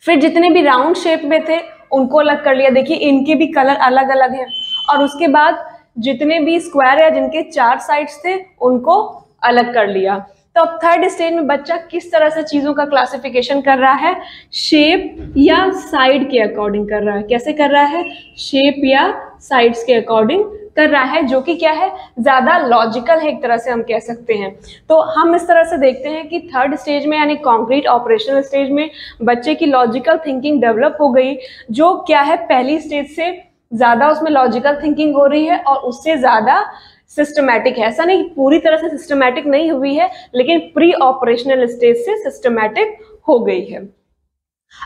फिर जितने भी राउंड शेप में थे उनको अलग कर लिया, देखिए इनके भी कलर अलग अलग हैं। और उसके बाद जितने भी स्क्वायर है जिनके 4 साइड्स थे उनको अलग कर लिया। तो अब थर्ड स्टेज में बच्चा किस तरह से चीजों का क्लासिफिकेशन कर रहा है, शेप या साइड के अकॉर्डिंग कर रहा है। कैसे कर रहा है, शेप या साइड्स के अकॉर्डिंग कर रहा है, जो कि क्या है, ज्यादा लॉजिकल है, एक तरह से हम कह सकते हैं। तो हम इस तरह से देखते हैं कि थर्ड स्टेज में यानी कॉन्क्रीट ऑपरेशनल स्टेज में बच्चे की लॉजिकल थिंकिंग डेवलप हो गई, जो क्या है पहली स्टेज से ज्यादा उसमें लॉजिकल थिंकिंग हो रही है और उससे ज्यादा सिस्टमैटिक है। ऐसा नहीं पूरी तरह से सिस्टमैटिक नहीं हुई है, लेकिन प्री ऑपरेशनल स्टेज से सिस्टमैटिक हो गई है।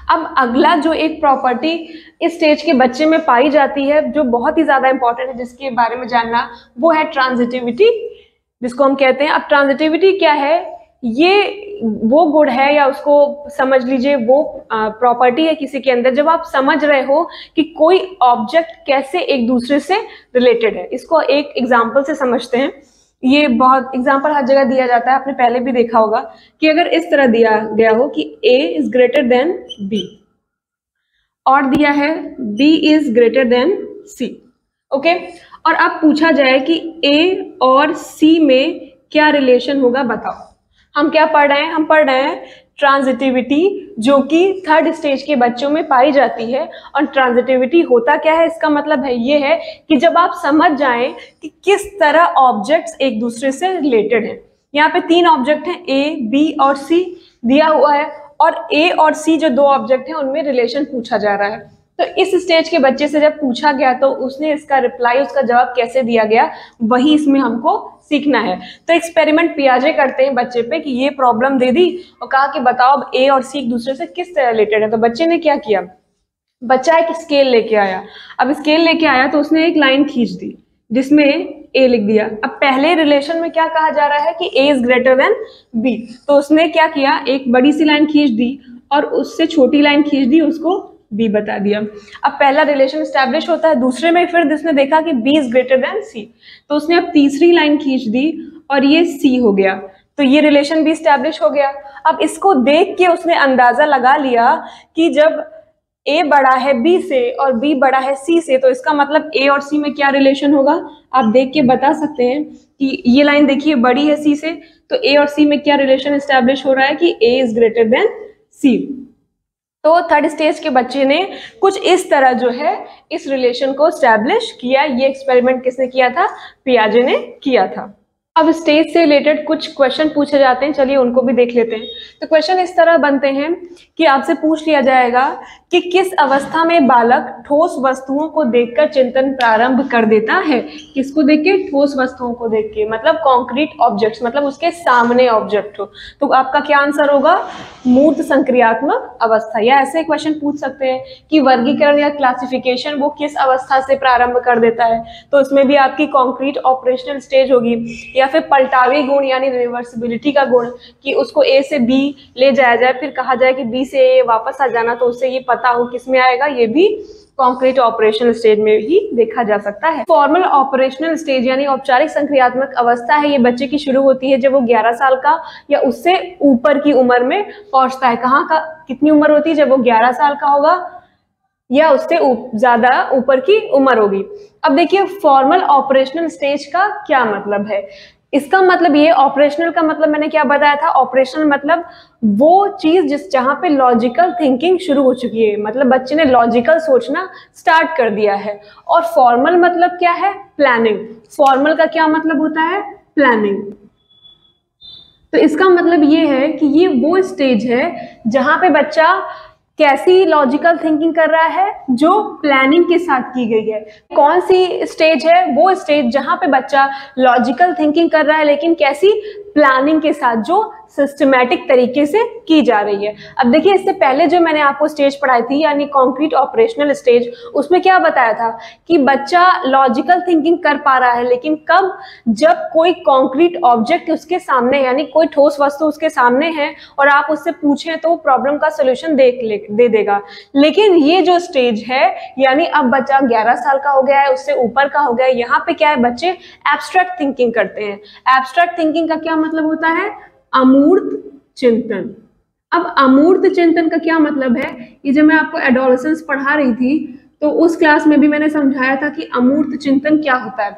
अब अगला जो एक प्रॉपर्टी इस स्टेज के बच्चे में पाई जाती है, जो बहुत ही ज्यादा इंपॉर्टेंट है, जिसके बारे में जानना, वो है ट्रांजिटिविटी, जिसको हम कहते हैं। अब ट्रांजिटिविटी क्या है, ये वो गुण है या उसको समझ लीजिए वो प्रॉपर्टी है किसी के अंदर, जब आप समझ रहे हो कि कोई ऑब्जेक्ट कैसे एक दूसरे से रिलेटेड है। इसको एक एग्जांपल से समझते हैं। ये बहुत एग्जांपल हर जगह दिया जाता है, आपने पहले भी देखा होगा कि अगर इस तरह दिया गया हो कि A is greater than B और दिया है B is greater than C, okay, और अब पूछा जाए कि A और C में क्या रिलेशन होगा, बताओ। हम क्या पढ़ रहे हैं, हम पढ़ रहे हैं ट्रांजिटिविटी, जो कि थर्ड स्टेज के बच्चों में पाई जाती है। और ट्रांजिटिविटी होता क्या है, इसका मतलब है ये है कि जब आप समझ जाएं कि किस तरह ऑब्जेक्ट्स एक दूसरे से रिलेटेड हैं। यहाँ पे 3 ऑब्जेक्ट हैं, A, B और C दिया हुआ है, और A और C जो 2 ऑब्जेक्ट हैं उनमें रिलेशन पूछा जा रहा है। तो इस स्टेज के बच्चे से जब पूछा गया तो उसने इसका रिप्लाई, उसका जवाब कैसे दिया गया, वही इसमें हमको सीखना है। तो एक्सपेरिमेंट पियाजे करते हैं बच्चे पे कि ये प्रॉब्लम दे दी और कहा कि बताओ अब A और C एक दूसरे से किस तरह रिलेटेड है। तो बच्चे ने क्या किया, बच्चा एक स्केल लेके आया। अब स्केल लेके आया तो उसने एक लाइन खींच दी जिसमें A लिख दिया। अब पहले रिलेशन में क्या कहा जा रहा है कि A is greater than B, तो उसने क्या किया, एक बड़ी सी लाइन खींच दी और उससे छोटी लाइन खींच दी, उसको B बता दिया। अब पहला रिलेशन स्टैब्लिश होता है। दूसरे में फिर उसने देखा कि B is greater than C, तो उसने अब तीसरी लाइन खींच दी और ये C हो गया, तो ये रिलेशन भी स्टैब्लिश हो गया। अब इसको देख के उसने अंदाजा लगा लिया कि जब A बड़ा है B से और B बड़ा है C से, तो इसका मतलब A और C में क्या रिलेशन होगा। आप देख के बता सकते हैं कि ये लाइन देखिए बड़ी है C से, तो A और C में क्या रिलेशन स्टैब्लिश हो रहा है कि A is greater than C। तो थर्ड स्टेज के बच्चे ने कुछ इस तरह जो है इस रिलेशन को स्टैब्लिश किया। ये एक्सपेरिमेंट किसने किया था, पियाजे ने किया था। अब स्टेज से रिलेटेड कुछ क्वेश्चन पूछे जाते हैं, चलिए उनको भी देख लेते हैं। तो क्वेश्चन इस तरह बनते हैं कि आपसे पूछ लिया जाएगा कि किस अवस्था में बालक ठोस वस्तुओं को देखकर चिंतन प्रारंभ कर देता है। किसको देख के? ठोस वस्तुओं को देख के, मतलब कॉन्क्रीट ऑब्जेक्ट्स, मतलब उसके सामने ऑब्जेक्ट हो। तो आपका क्या आंसर होगा? मूर्त संक्रियात्मक अवस्था। या ऐसे क्वेश्चन पूछ सकते हैं कि वर्गीकरण या क्लासिफिकेशन वो किस अवस्था से प्रारंभ कर देता है, तो इसमें भी आपकी कॉन्क्रीट ऑपरेशनल स्टेज होगी। या फिर पलटावी गुण यानी रिवर्सिबिलिटी का गुण, कि उसको ए से बी ले जाया जाए, फिर कहा जाए कि बी से ए वापस आ जाना, तो उससे ये पता हो किस में आएगा, ये भी कॉन्क्रीट ऑपरेशनल स्टेज में ही देखा जा सकता है। फॉर्मल ऑपरेशनल स्टेज यानी औपचारिक संक्रियात्मक अवस्था है, ये बच्चे की शुरू होती है जब वो 11 साल का या उससे ऊपर की उम्र में पहुंचता है। कहाँ का कितनी उम्र होती है? जब वो 11 साल का होगा या उससे ज्यादा ऊपर की उम्र होगी। अब देखिए फॉर्मल ऑपरेशनल स्टेज का क्या मतलब है। इसका मतलब ये, ऑपरेशनल का मतलब मैंने क्या बताया था, ऑपरेशनल मतलब वो चीज जहां पे लॉजिकल थिंकिंग शुरू हो चुकी है, मतलब बच्चे ने लॉजिकल सोचना स्टार्ट कर दिया है। और फॉर्मल मतलब क्या है? प्लानिंग। फॉर्मल का क्या मतलब होता है? प्लानिंग। तो इसका मतलब ये है कि ये वो स्टेज है जहां पे बच्चा कैसी लॉजिकल थिंकिंग कर रहा है, जो प्लानिंग के साथ की गई है। कौन सी स्टेज है? वो स्टेज जहां पे बच्चा लॉजिकल थिंकिंग कर रहा है, लेकिन कैसी? प्लानिंग के साथ, जो सिस्टमैटिक तरीके से की जा रही है। अब देखिए इससे पहले जो मैंने आपको स्टेज पढ़ाई थी यानी कॉन्क्रीट ऑपरेशनल स्टेज, उसमें क्या बताया था कि बच्चा लॉजिकल थिंकिंग कर पा रहा है, लेकिन कब? जब कोई कॉन्क्रीट ऑब्जेक्ट उसके सामने यानी कोई ठोस वस्तु उसके सामने है और आप उससे पूछें तो प्रॉब्लम का सोल्यूशन दे देगा। लेकिन ये जो स्टेज है यानी अब बच्चा 11 साल का हो गया है, उससे ऊपर का हो गया है, यहाँ पे क्या है? बच्चे एब्स्ट्रैक्ट थिंकिंग करते हैं। एब्स्ट्रैक्ट थिंकिंग का क्या मतलब होता है? अमूर्त चिंतन। अब अमूर्त चिंतन का क्या मतलब है? ये जब मैं आपको एडोलेसेंस पढ़ा रही थी तो उस क्लास में भी मैंने समझाया था कि अमूर्त चिंतन क्या होता है।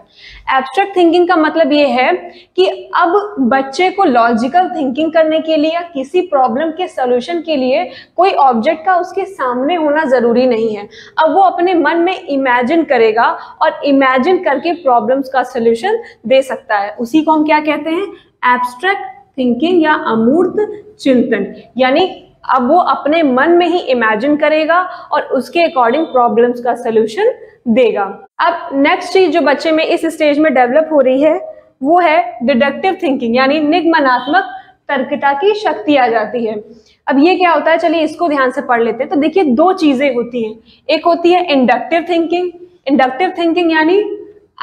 एब्स्ट्रैक्ट थिंकिंग का मतलब ये है कि अब बच्चे को लॉजिकल थिंकिंग करने के लिए या किसी प्रॉब्लम के सॉल्यूशन के लिए कोई ऑब्जेक्ट का उसके सामने होना जरूरी नहीं है। अब वो अपने मन में इमेजिन करेगा और इमेजिन करके प्रॉब्लम्स का सॉल्यूशन दे सकता है। उसी को हम क्या कहते हैं? एब्स्ट्रैक्ट थिंकिंग या अमूर्त चिंतन। यानी अब वो अपने मन में ही इमेजिन करेगा और उसके अकॉर्डिंग प्रॉब्लम्स का सलूशन देगा। अब नेक्स्ट चीज जो बच्चे में इस स्टेज में डेवलप हो रही है वो है डिडक्टिव थिंकिंग यानी निगमनात्मक तर्कता की शक्ति आ जाती है। अब ये क्या होता है, चलिए इसको ध्यान से पढ़ लेते हैं। तो देखिए दो चीजें होती हैं, एक होती है इंडक्टिव थिंकिंग, इंडक्टिव थिंकिंग यानी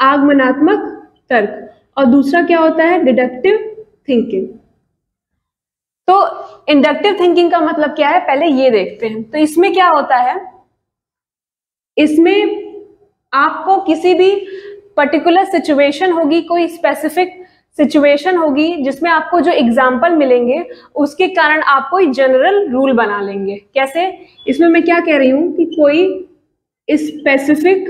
आगमनात्मक तर्क, और दूसरा क्या होता है? Deductive thinking. तो इंडक्टिव थिंकिंग का मतलब क्या है पहले ये देखते हैं। तो इसमें क्या होता है, इसमें आपको किसी भी पर्टिकुलर सिचुएशन होगी, कोई स्पेसिफिक सिचुएशन होगी जिसमें आपको जो एग्जाम्पल मिलेंगे उसके कारण आप कोई जनरल रूल बना लेंगे। कैसे? इसमें मैं क्या कह रही हूं कि कोई स्पेसिफिक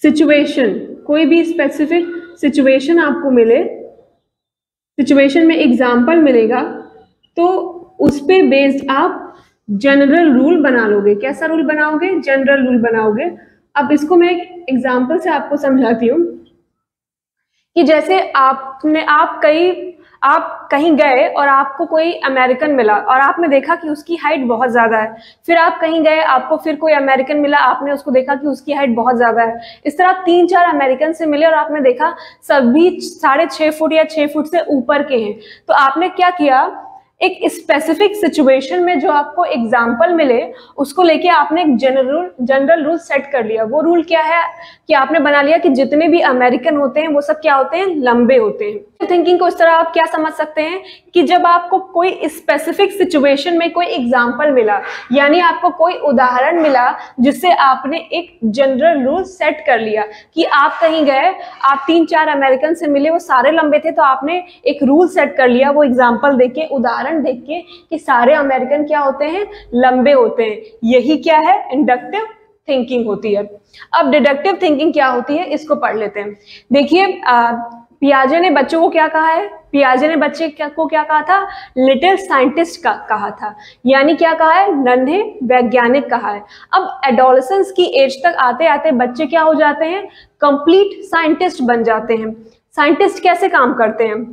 सिचुएशन, कोई भी स्पेसिफिक सिचुएशन आपको मिले, सिचुएशन में एग्जाम्पल मिलेगा, तो उस पे बेस्ड आप जनरल रूल बना लोगे। कैसा रूल बनाओगे? जनरल रूल बनाओगे। अब इसको मैं एक एग्जाम्पल से आपको समझाती हूँ कि जैसे आप कहीं गए और आपको कोई अमेरिकन मिला और आपने देखा कि उसकी हाइट बहुत ज्यादा है। फिर आप कहीं गए, आपको फिर कोई अमेरिकन मिला, आपने उसको देखा कि उसकी हाइट बहुत ज्यादा है। इस तरह 3-4 अमेरिकन से मिले और आपने देखा सभी 6.5 फुट या 6 फुट से ऊपर के हैं। तो आपने क्या किया, एक स्पेसिफिक सिचुएशन में जो आपको एग्जाम्पल मिले उसको लेके आपने एक जनरल रूल सेट कर लिया। वो रूल क्या है कि आपने बना लिया कि जितने भी अमेरिकन होते हैं वो सब क्या होते हैं? लंबे होते हैं। थिंकिंग को इस तरह आप क्या समझ सकते हैं कि जब आपको कोई स्पेसिफिक सिचुएशन में कोई एग्जाम्पल मिला यानी आपको कोई उदाहरण मिला जिससे आपने एक जनरल रूल सेट कर लिया कि आप कहीं गए, आप 3-4 अमेरिकन से मिले, वो सारे लंबे थे, तो आपने एक रूल सेट कर लिया वो एग्जाम्पल देख के, उदाहरण देख के कि सारे अमेरिकन क्या होते हैं? लंबे होते हैं। यही क्या है? इंडक्टिव थिंकिंग होती है। अब डिडक्टिव थिंकिंग क्या होती है इसको पढ़ लेते हैं। देखिए पियाजे ने बच्चों को क्या कहा है? पियाजे ने बच्चे को क्या कहा था? लिटिल साइंटिस्ट कहा था, यानी क्या कहा है? नन्हे वैज्ञानिक कहा है। अब एडोलेसेंस की एज तक आते आते बच्चे क्या हो जाते हैं? कंप्लीट साइंटिस्ट बन जाते हैं। साइंटिस्ट कैसे काम करते हैं?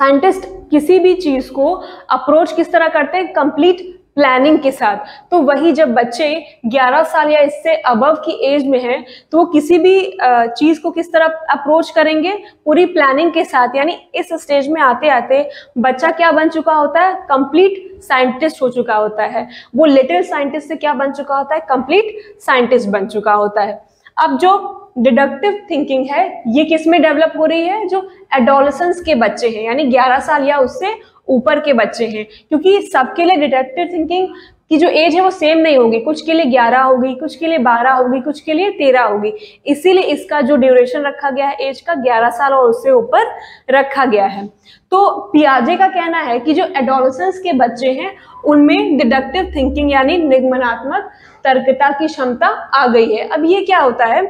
साइंटिस्ट किसी भी चीज को अप्रोच किस तरह करते हैं? कंप्लीट प्लानिंग के साथ। तो वही जब बच्चे 11 साल या इससे अबव की एज में हैं, तो वो किसी भी चीज को किस तरह अप्रोच करेंगे? पूरी प्लानिंग के साथ। यानी इस स्टेज में आते आते बच्चा क्या बन चुका होता है? कंप्लीट साइंटिस्ट हो चुका होता है। वो लिटिल साइंटिस्ट से क्या बन चुका होता है? कंप्लीट साइंटिस्ट बन चुका होता है। अब जो डिडक्टिव थिंकिंग है ये किस में डेवलप हो रही है? जो एडोलेसेंस के बच्चे हैं, यानी 11 साल या उससे ऊपर के बच्चे हैं। क्योंकि सबके लिए डिडक्टिव थिंकिंग की जो एज है वो सेम नहीं होगी, कुछ के लिए 11 होगी, कुछ के लिए 12 होगी, कुछ के लिए 13 होगी। इसीलिए इसका जो ड्यूरेशन रखा गया है एज का 11 साल और उससे ऊपर रखा गया है। तो पियाजे का कहना है कि जो एडोलेसेंस के बच्चे हैं उनमें डिडक्टिव थिंकिंग यानी निगमनात्मक तर्कता की क्षमता आ गई है। अब ये क्या होता है?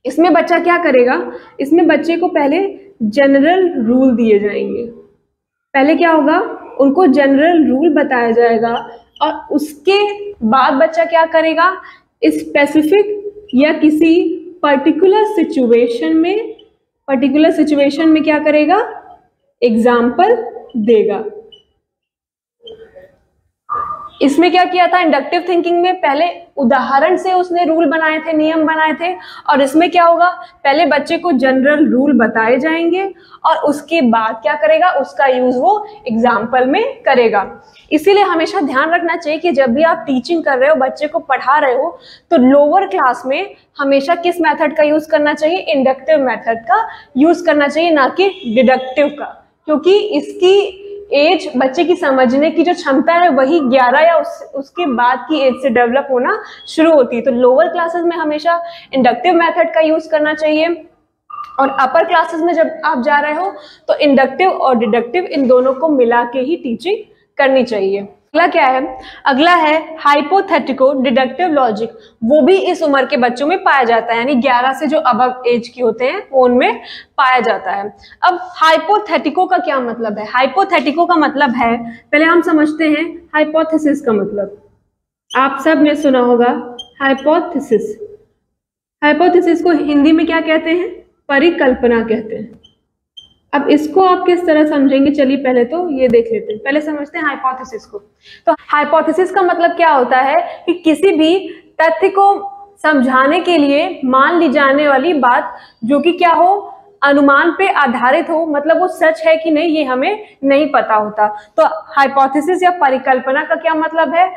इसमें बच्चा क्या करेगा? इसमें बच्चे को पहले जनरल रूल दिए जाएंगे। पहले क्या होगा? उनको जनरल रूल बताया जाएगा और उसके बाद बच्चा क्या करेगा? स्पेसिफिक या किसी पर्टिकुलर सिचुएशन में क्या करेगा? एग्जाम्पल देगा। इसमें क्या किया था? इंडक्टिव थिंकिंग में पहले उदाहरण से उसने रूल बनाए थे, नियम बनाए थे। और इसमें क्या होगा? पहले बच्चे को जनरल रूल बताए जाएंगे और उसके बाद क्या करेगा? उसका यूज वो एग्जाम्पल में करेगा। इसीलिए हमेशा ध्यान रखना चाहिए कि जब भी आप टीचिंग कर रहे हो, बच्चे को पढ़ा रहे हो, तो लोअर क्लास में हमेशा किस मेथड का यूज करना चाहिए? इंडक्टिव मेथड का यूज करना चाहिए, ना कि डिडक्टिव का। क्योंकि इसकी एज, बच्चे की समझने की जो क्षमता है वही 11 या उसके बाद की एज से डेवलप होना शुरू होती है। तो लोअर क्लासेस में हमेशा इंडक्टिव मेथड का यूज करना चाहिए और अपर क्लासेस में जब आप जा रहे हो तो इंडक्टिव और डिडक्टिव इन दोनों को मिला के ही टीचिंग करनी चाहिए। अगला क्या है? अगला है हाइपोथेटिको डिडक्टिव लॉजिक। वो भी इस उम्र के बच्चों में पाया जाता है, यानी 11 से जो अबव एज के होते हैं वो उनमें पाया जाता है। अब हाइपोथेटिको का क्या मतलब है? हाइपोथेटिको का मतलब है, पहले हम समझते हैं हाइपोथेसिस का मतलब। आप सब ने सुना होगा हाइपोथेसिस। हाइपोथेसिस को हिंदी में क्या कहते हैं? परिकल्पना कहते हैं। अब इसको आप किस तरह समझेंगे? चलिए पहले तो ये देख लेते हैं। पहले समझते हैं हाइपोथेसिस को। तो हाइपोथेसिस का मतलब क्या होता है कि किसी भी तथ्य को समझाने के लिए मान ली जाने वाली बात जो कि क्या हो? अनुमान पे आधारित हो। मतलब वो सच है कि नहीं ये हमें नहीं पता होता। तो हाइपोथेसिस या परिकल्पना का क्या मतलब है?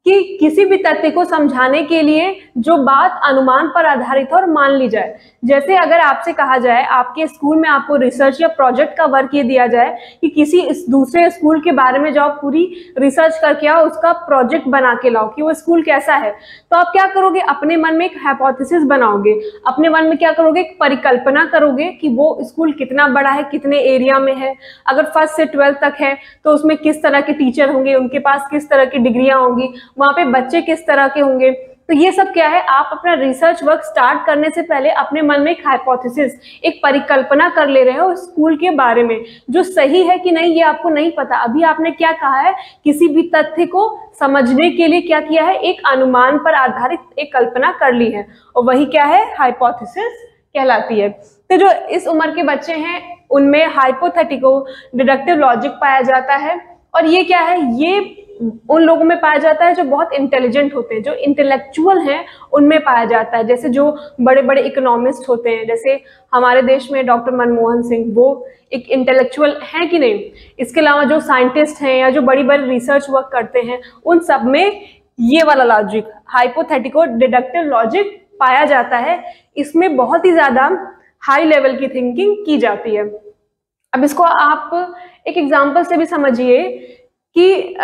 कि किसी भी तथ्य को समझाने के लिए जो बात अनुमान पर आधारित है और मान ली जाए। जैसे अगर आपसे कहा जाए, आपके स्कूल में आपको रिसर्च या प्रोजेक्ट का वर्क ये दिया जाए कि किसी दूसरे स्कूल के बारे में जाओ, पूरी रिसर्च करके आओ, उसका प्रोजेक्ट बना के लाओ कि वो स्कूल कैसा है, तो आप क्या करोगे? अपने मन में एक हाइपोथेसिस बनाओगे। अपने मन में क्या करोगे? एक परिकल्पना करोगे कि वो स्कूल कितना बड़ा है, कितने एरिया में है, अगर 1st से 12th तक है तो उसमें किस तरह के टीचर होंगे, उनके पास किस तरह की डिग्रियां होंगी, वहां पे बच्चे किस तरह के होंगे। तो ये सब क्या है? आप अपना रिसर्च वर्क स्टार्ट करने से पहले अपने मन में एक हाइपोथेसिस, एक परिकल्पना कर ले रहे हो स्कूल के बारे में। जो सही है कि नहीं ये आपको नहीं पता। अभी आपने क्या कहा है? किसी भी तथ्य को समझने के लिए क्या किया है? एक अनुमान पर आधारित एक कल्पना कर ली है, और वही क्या है? हाइपोथेसिस कहलाती है। तो जो इस उम्र के बच्चे हैं उनमें हाइपोथेटिको डिडक्टिव लॉजिक पाया जाता है। और ये क्या है? ये उन लोगों में पाया जाता है जो बहुत इंटेलिजेंट होते हैं, जो इंटेलेक्चुअल हैं, उनमें पाया जाता है। जैसे जो बड़े बड़े इकोनॉमिस्ट होते हैं, जैसे हमारे देश में डॉक्टर मनमोहन सिंह, वो एक इंटेलेक्चुअल है कि नहीं? इसके अलावा जो साइंटिस्ट हैं या जो बड़ी बड़ी रिसर्च वर्क करते हैं, उन सब में ये वाला लॉजिक, हाइपोथेटिको डिडक्टिव लॉजिक पाया जाता है। इसमें बहुत ही ज्यादा हाई लेवल की थिंकिंग की जाती है। अब इसको आप एक एग्जाम्पल से भी समझिए कि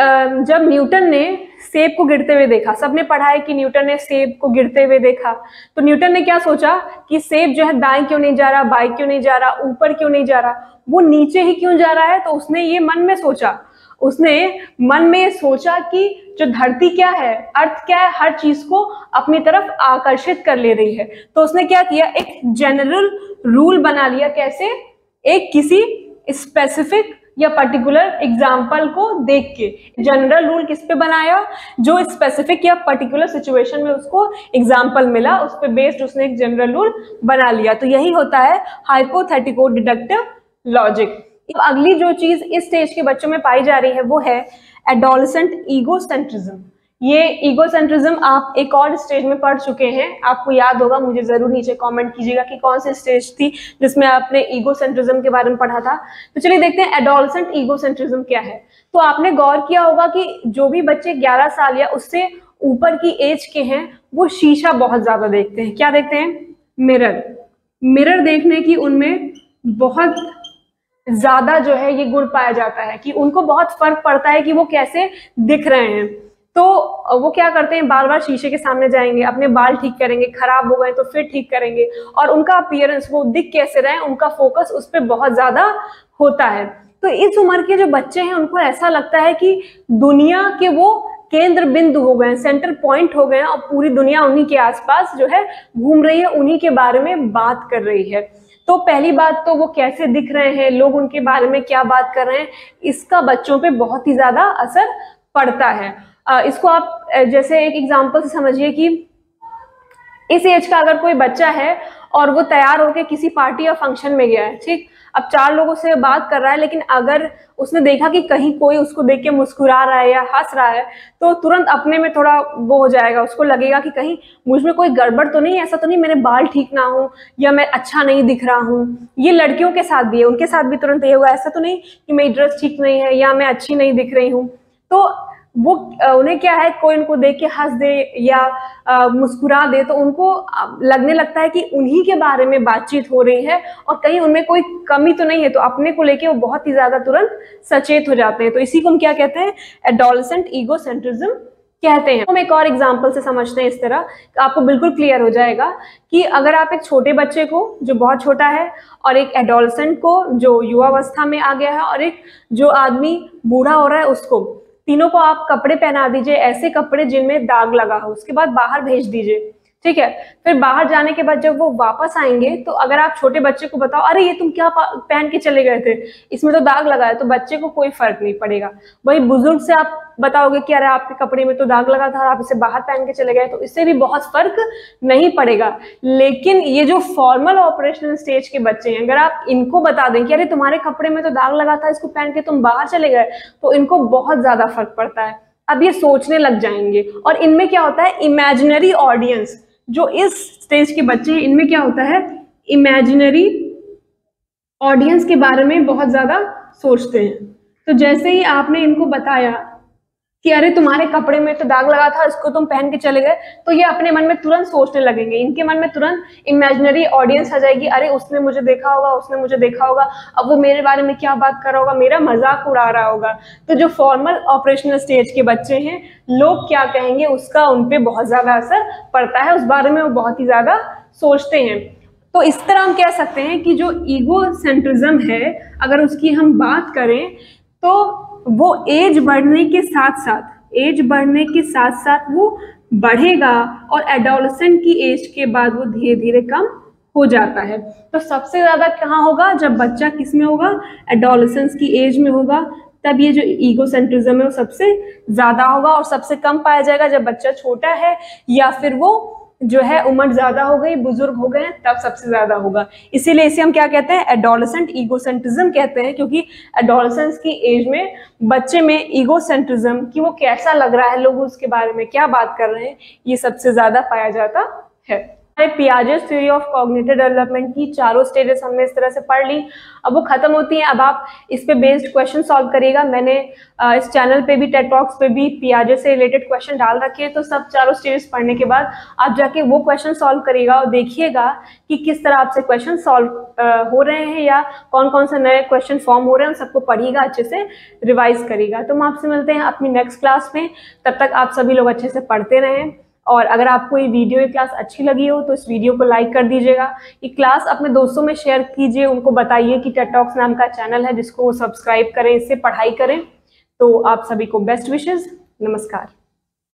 जब न्यूटन ने सेब को गिरते हुए देखा, सबने पढ़ा है कि न्यूटन ने सेब को गिरते हुए देखा, तो न्यूटन ने क्या सोचा कि सेब जो है दाएं क्यों नहीं जा रहा, बाएं क्यों नहीं जा रहा, ऊपर क्यों नहीं जा रहा, वो नीचे ही क्यों जा रहा है? तो उसने ये मन में सोचा, उसने मन में सोचा कि जो धरती क्या है, अर्थ क्या है, हर चीज को अपनी तरफ आकर्षित कर ले रही है। तो उसने क्या किया? एक जनरल रूल बना लिया। कैसे? एक किसी स्पेसिफिक या पर्टिकुलर एग्जाम्पल को देख के। जनरल रूल किस पे बनाया, जो स्पेसिफिक या पर्टिकुलर सिचुएशन में उसको एग्जाम्पल मिला उस पे बेस्ड उसने एक जनरल रूल बना लिया। तो यही होता है हाइपोथेटिको डिडक्टिव लॉजिक। अगली जो चीज इस स्टेज के बच्चों में पाई जा रही है वो है एडोलसेंट ईगोसेंट्रिज्म। ये ईगोसेंट्रिज्म आप एक और स्टेज में पढ़ चुके हैं, आपको याद होगा, मुझे जरूर नीचे कमेंट कीजिएगा कि कौन सी स्टेज थी जिसमें आपने ईगोसेंट्रिज्म के बारे में पढ़ा था। तो चलिए देखते हैं एडोलसेंट ईगोसेंट्रिज्म क्या है। तो आपने गौर किया होगा कि जो भी बच्चे 11 साल या उससे ऊपर की एज के हैं वो शीशा बहुत ज्यादा देखते हैं। क्या देखते हैं? मिरर। मिरर देखने की उनमें बहुत ज्यादा जो है ये गुण पाया जाता है कि उनको बहुत फर्क पड़ता है कि वो कैसे दिख रहे हैं। तो वो क्या करते हैं, बार बार शीशे के सामने जाएंगे, अपने बाल ठीक करेंगे, खराब हो गए तो फिर ठीक करेंगे, और उनका अपीयरेंस वो दिख कैसे रहे उनका फोकस उस पर बहुत ज्यादा होता है। तो इस उम्र के जो बच्चे हैं उनको ऐसा लगता है कि दुनिया के वो केंद्र बिंदु हो गए, सेंटर पॉइंट हो गए और पूरी दुनिया उन्हीं के आसपास जो है घूम रही है, उन्हीं के बारे में बात कर रही है। तो पहली बात तो वो कैसे दिख रहे हैं, लोग उनके बारे में क्या बात कर रहे हैं, इसका बच्चों पे बहुत ही ज्यादा असर पड़ता है। इसको आप जैसे एक एग्जांपल से समझिए कि इस एज का अगर कोई बच्चा है और वो तैयार होकर किसी पार्टी या फंक्शन में गया है, ठीक, अब 4 लोगों से बात कर रहा है, लेकिन अगर उसने देखा कि कहीं कोई उसको देख के मुस्कुरा रहा है या हंस रहा है तो तुरंत अपने में थोड़ा वो हो जाएगा, उसको लगेगा कि कहीं मुझ में कोई गड़बड़ तो नहीं, ऐसा तो नहीं मेरे बाल ठीक ना हो या मैं अच्छा नहीं दिख रहा हूँ। ये लड़कियों के साथ भी है, उनके साथ भी तुरंत ये होगा, ऐसा तो नहीं कि मेरी ड्रेस ठीक नहीं है या मैं अच्छी नहीं दिख रही हूँ। तो वो उन्हें क्या है, कोई उनको देख के हंस दे या मुस्कुरा दे तो उनको लगने लगता है कि उन्हीं के बारे में बातचीत हो रही है और कहीं उनमें कोई कमी तो नहीं है, तो अपने को लेके वो बहुत ही ज्यादा तुरंत सचेत हो जाते हैं। तो इसी को हम क्या कहते हैं, एडोलसेंट ईगोसेंट्रिज्म कहते हैं। हम एक और एग्जाम्पल से समझते हैं, इस तरह आपको बिल्कुल क्लियर हो जाएगा कि अगर आप एक छोटे बच्चे को जो बहुत छोटा है और एक एडोलसेंट को जो युवावस्था में आ गया है और एक जो आदमी बूढ़ा हो रहा है उसको, तीनों को आप कपड़े पहना दीजिए, ऐसे कपड़े जिनमें दाग लगा हो, उसके बाद बाहर भेज दीजिए, ठीक है। फिर बाहर जाने के बाद जब वो वापस आएंगे तो अगर आप छोटे बच्चे को बताओ अरे ये तुम क्या पहन के चले गए थे, इसमें तो दाग लगा है, तो बच्चे को कोई फर्क नहीं पड़ेगा। वही बुजुर्ग से आप बताओगे कि अरे आपके कपड़े में तो दाग लगा था, आप इसे बाहर पहन के चले गए, तो इससे भी बहुत फर्क नहीं पड़ेगा। लेकिन ये जो फॉर्मल ऑपरेशनल स्टेज के बच्चे हैं, अगर आप इनको बता दें कि अरे तुम्हारे कपड़े में तो दाग लगा था, इसको पहन के तुम बाहर चले गए, तो इनको बहुत ज्यादा फर्क पड़ता है। अब ये सोचने लग जाएंगे और इनमें क्या होता है, इमेजिनरी ऑडियंस, जो इस स्टेज के बच्चे हैं इनमें क्या होता है, इमेजिनरी ऑडियंस के बारे में बहुत ज्यादा सोचते हैं। तो जैसे ही आपने इनको बताया कि अरे तुम्हारे कपड़े में तो दाग लगा था, इसको तुम पहन के चले गए, तो ये अपने मन में तुरंत सोचने लगेंगे, इनके मन में तुरंत इमेजिनरी ऑडियंस आ जाएगी, अरे उसने मुझे देखा होगा, उसने मुझे देखा होगा, अब वो मेरे बारे में क्या बात कर रहा होगा, मेरा मजाक उड़ा रहा होगा। तो जो फॉर्मल ऑपरेशनल स्टेज के बच्चे हैं, लोग क्या कहेंगे उसका उन पे बहुत ज्यादा असर पड़ता है, उस बारे में वो बहुत ही ज्यादा सोचते हैं। तो इस तरह हम कह सकते हैं कि जो ईगोसेंट्रिज्म है, अगर उसकी हम बात करें तो वो एज बढ़ने के साथ साथ वो बढ़ेगा और एडोलसेंट की एज के बाद वो धीरे धीरे कम हो जाता है। तो सबसे ज्यादा कहाँ होगा, जब बच्चा किस में होगा, एडोलसेंस की एज में होगा, तब ये जो ईगोसेंट्रिज्म है वो सबसे ज्यादा होगा। और सबसे कम पाया जाएगा जब बच्चा छोटा है या फिर वो जो है उम्र ज्यादा हो गई, बुजुर्ग हो गए, तब सबसे ज्यादा होगा। इसीलिए इसे हम क्या कहते हैं, एडोलसेंट ईगोसेंट्रिज्म कहते हैं, क्योंकि एडोलसेंस की एज में बच्चे में ईगोसेंट्रिज्म कि वो कैसा लग रहा है, लोग उसके बारे में क्या बात कर रहे हैं, ये सबसे ज्यादा पाया जाता है। Piaget's theory of cognitive development की चारों स्टेजेस हमने इस तरह से पढ़ ली, अब वो खत्म होती हैं। अब आप इस पे बेस्ड क्वेश्चन सॉल्व करिएगा। मैंने इस चैनल पे भी, टेड टॉक्स पे भी पियाजे से रिलेटेड क्वेश्चन डाल रखे हैं, तो सब चारों स्टेजेस पढ़ने के बाद आप जाके वो क्वेश्चन सॉल्व करिएगा और देखिएगा कि किस तरह आपसे क्वेश्चन सॉल्व हो रहे हैं या कौन कौन से नए क्वेश्चन फॉर्म हो रहे हैं, उन सबको पढ़िएगा, अच्छे से रिवाइज करिएगा। तो हम आपसे मिलते हैं अपनी नेक्स्ट क्लास में, तब तक आप सभी लोग अच्छे से पढ़ते रहें। और अगर आपको ये वीडियो, ये क्लास अच्छी लगी हो तो इस वीडियो को लाइक कर दीजिएगा, ये क्लास अपने दोस्तों में शेयर कीजिए, उनको बताइए कि टेड टॉक्स नाम का चैनल है जिसको वो सब्सक्राइब करें, इससे पढ़ाई करें। तो आप सभी को बेस्ट विशेस, नमस्कार।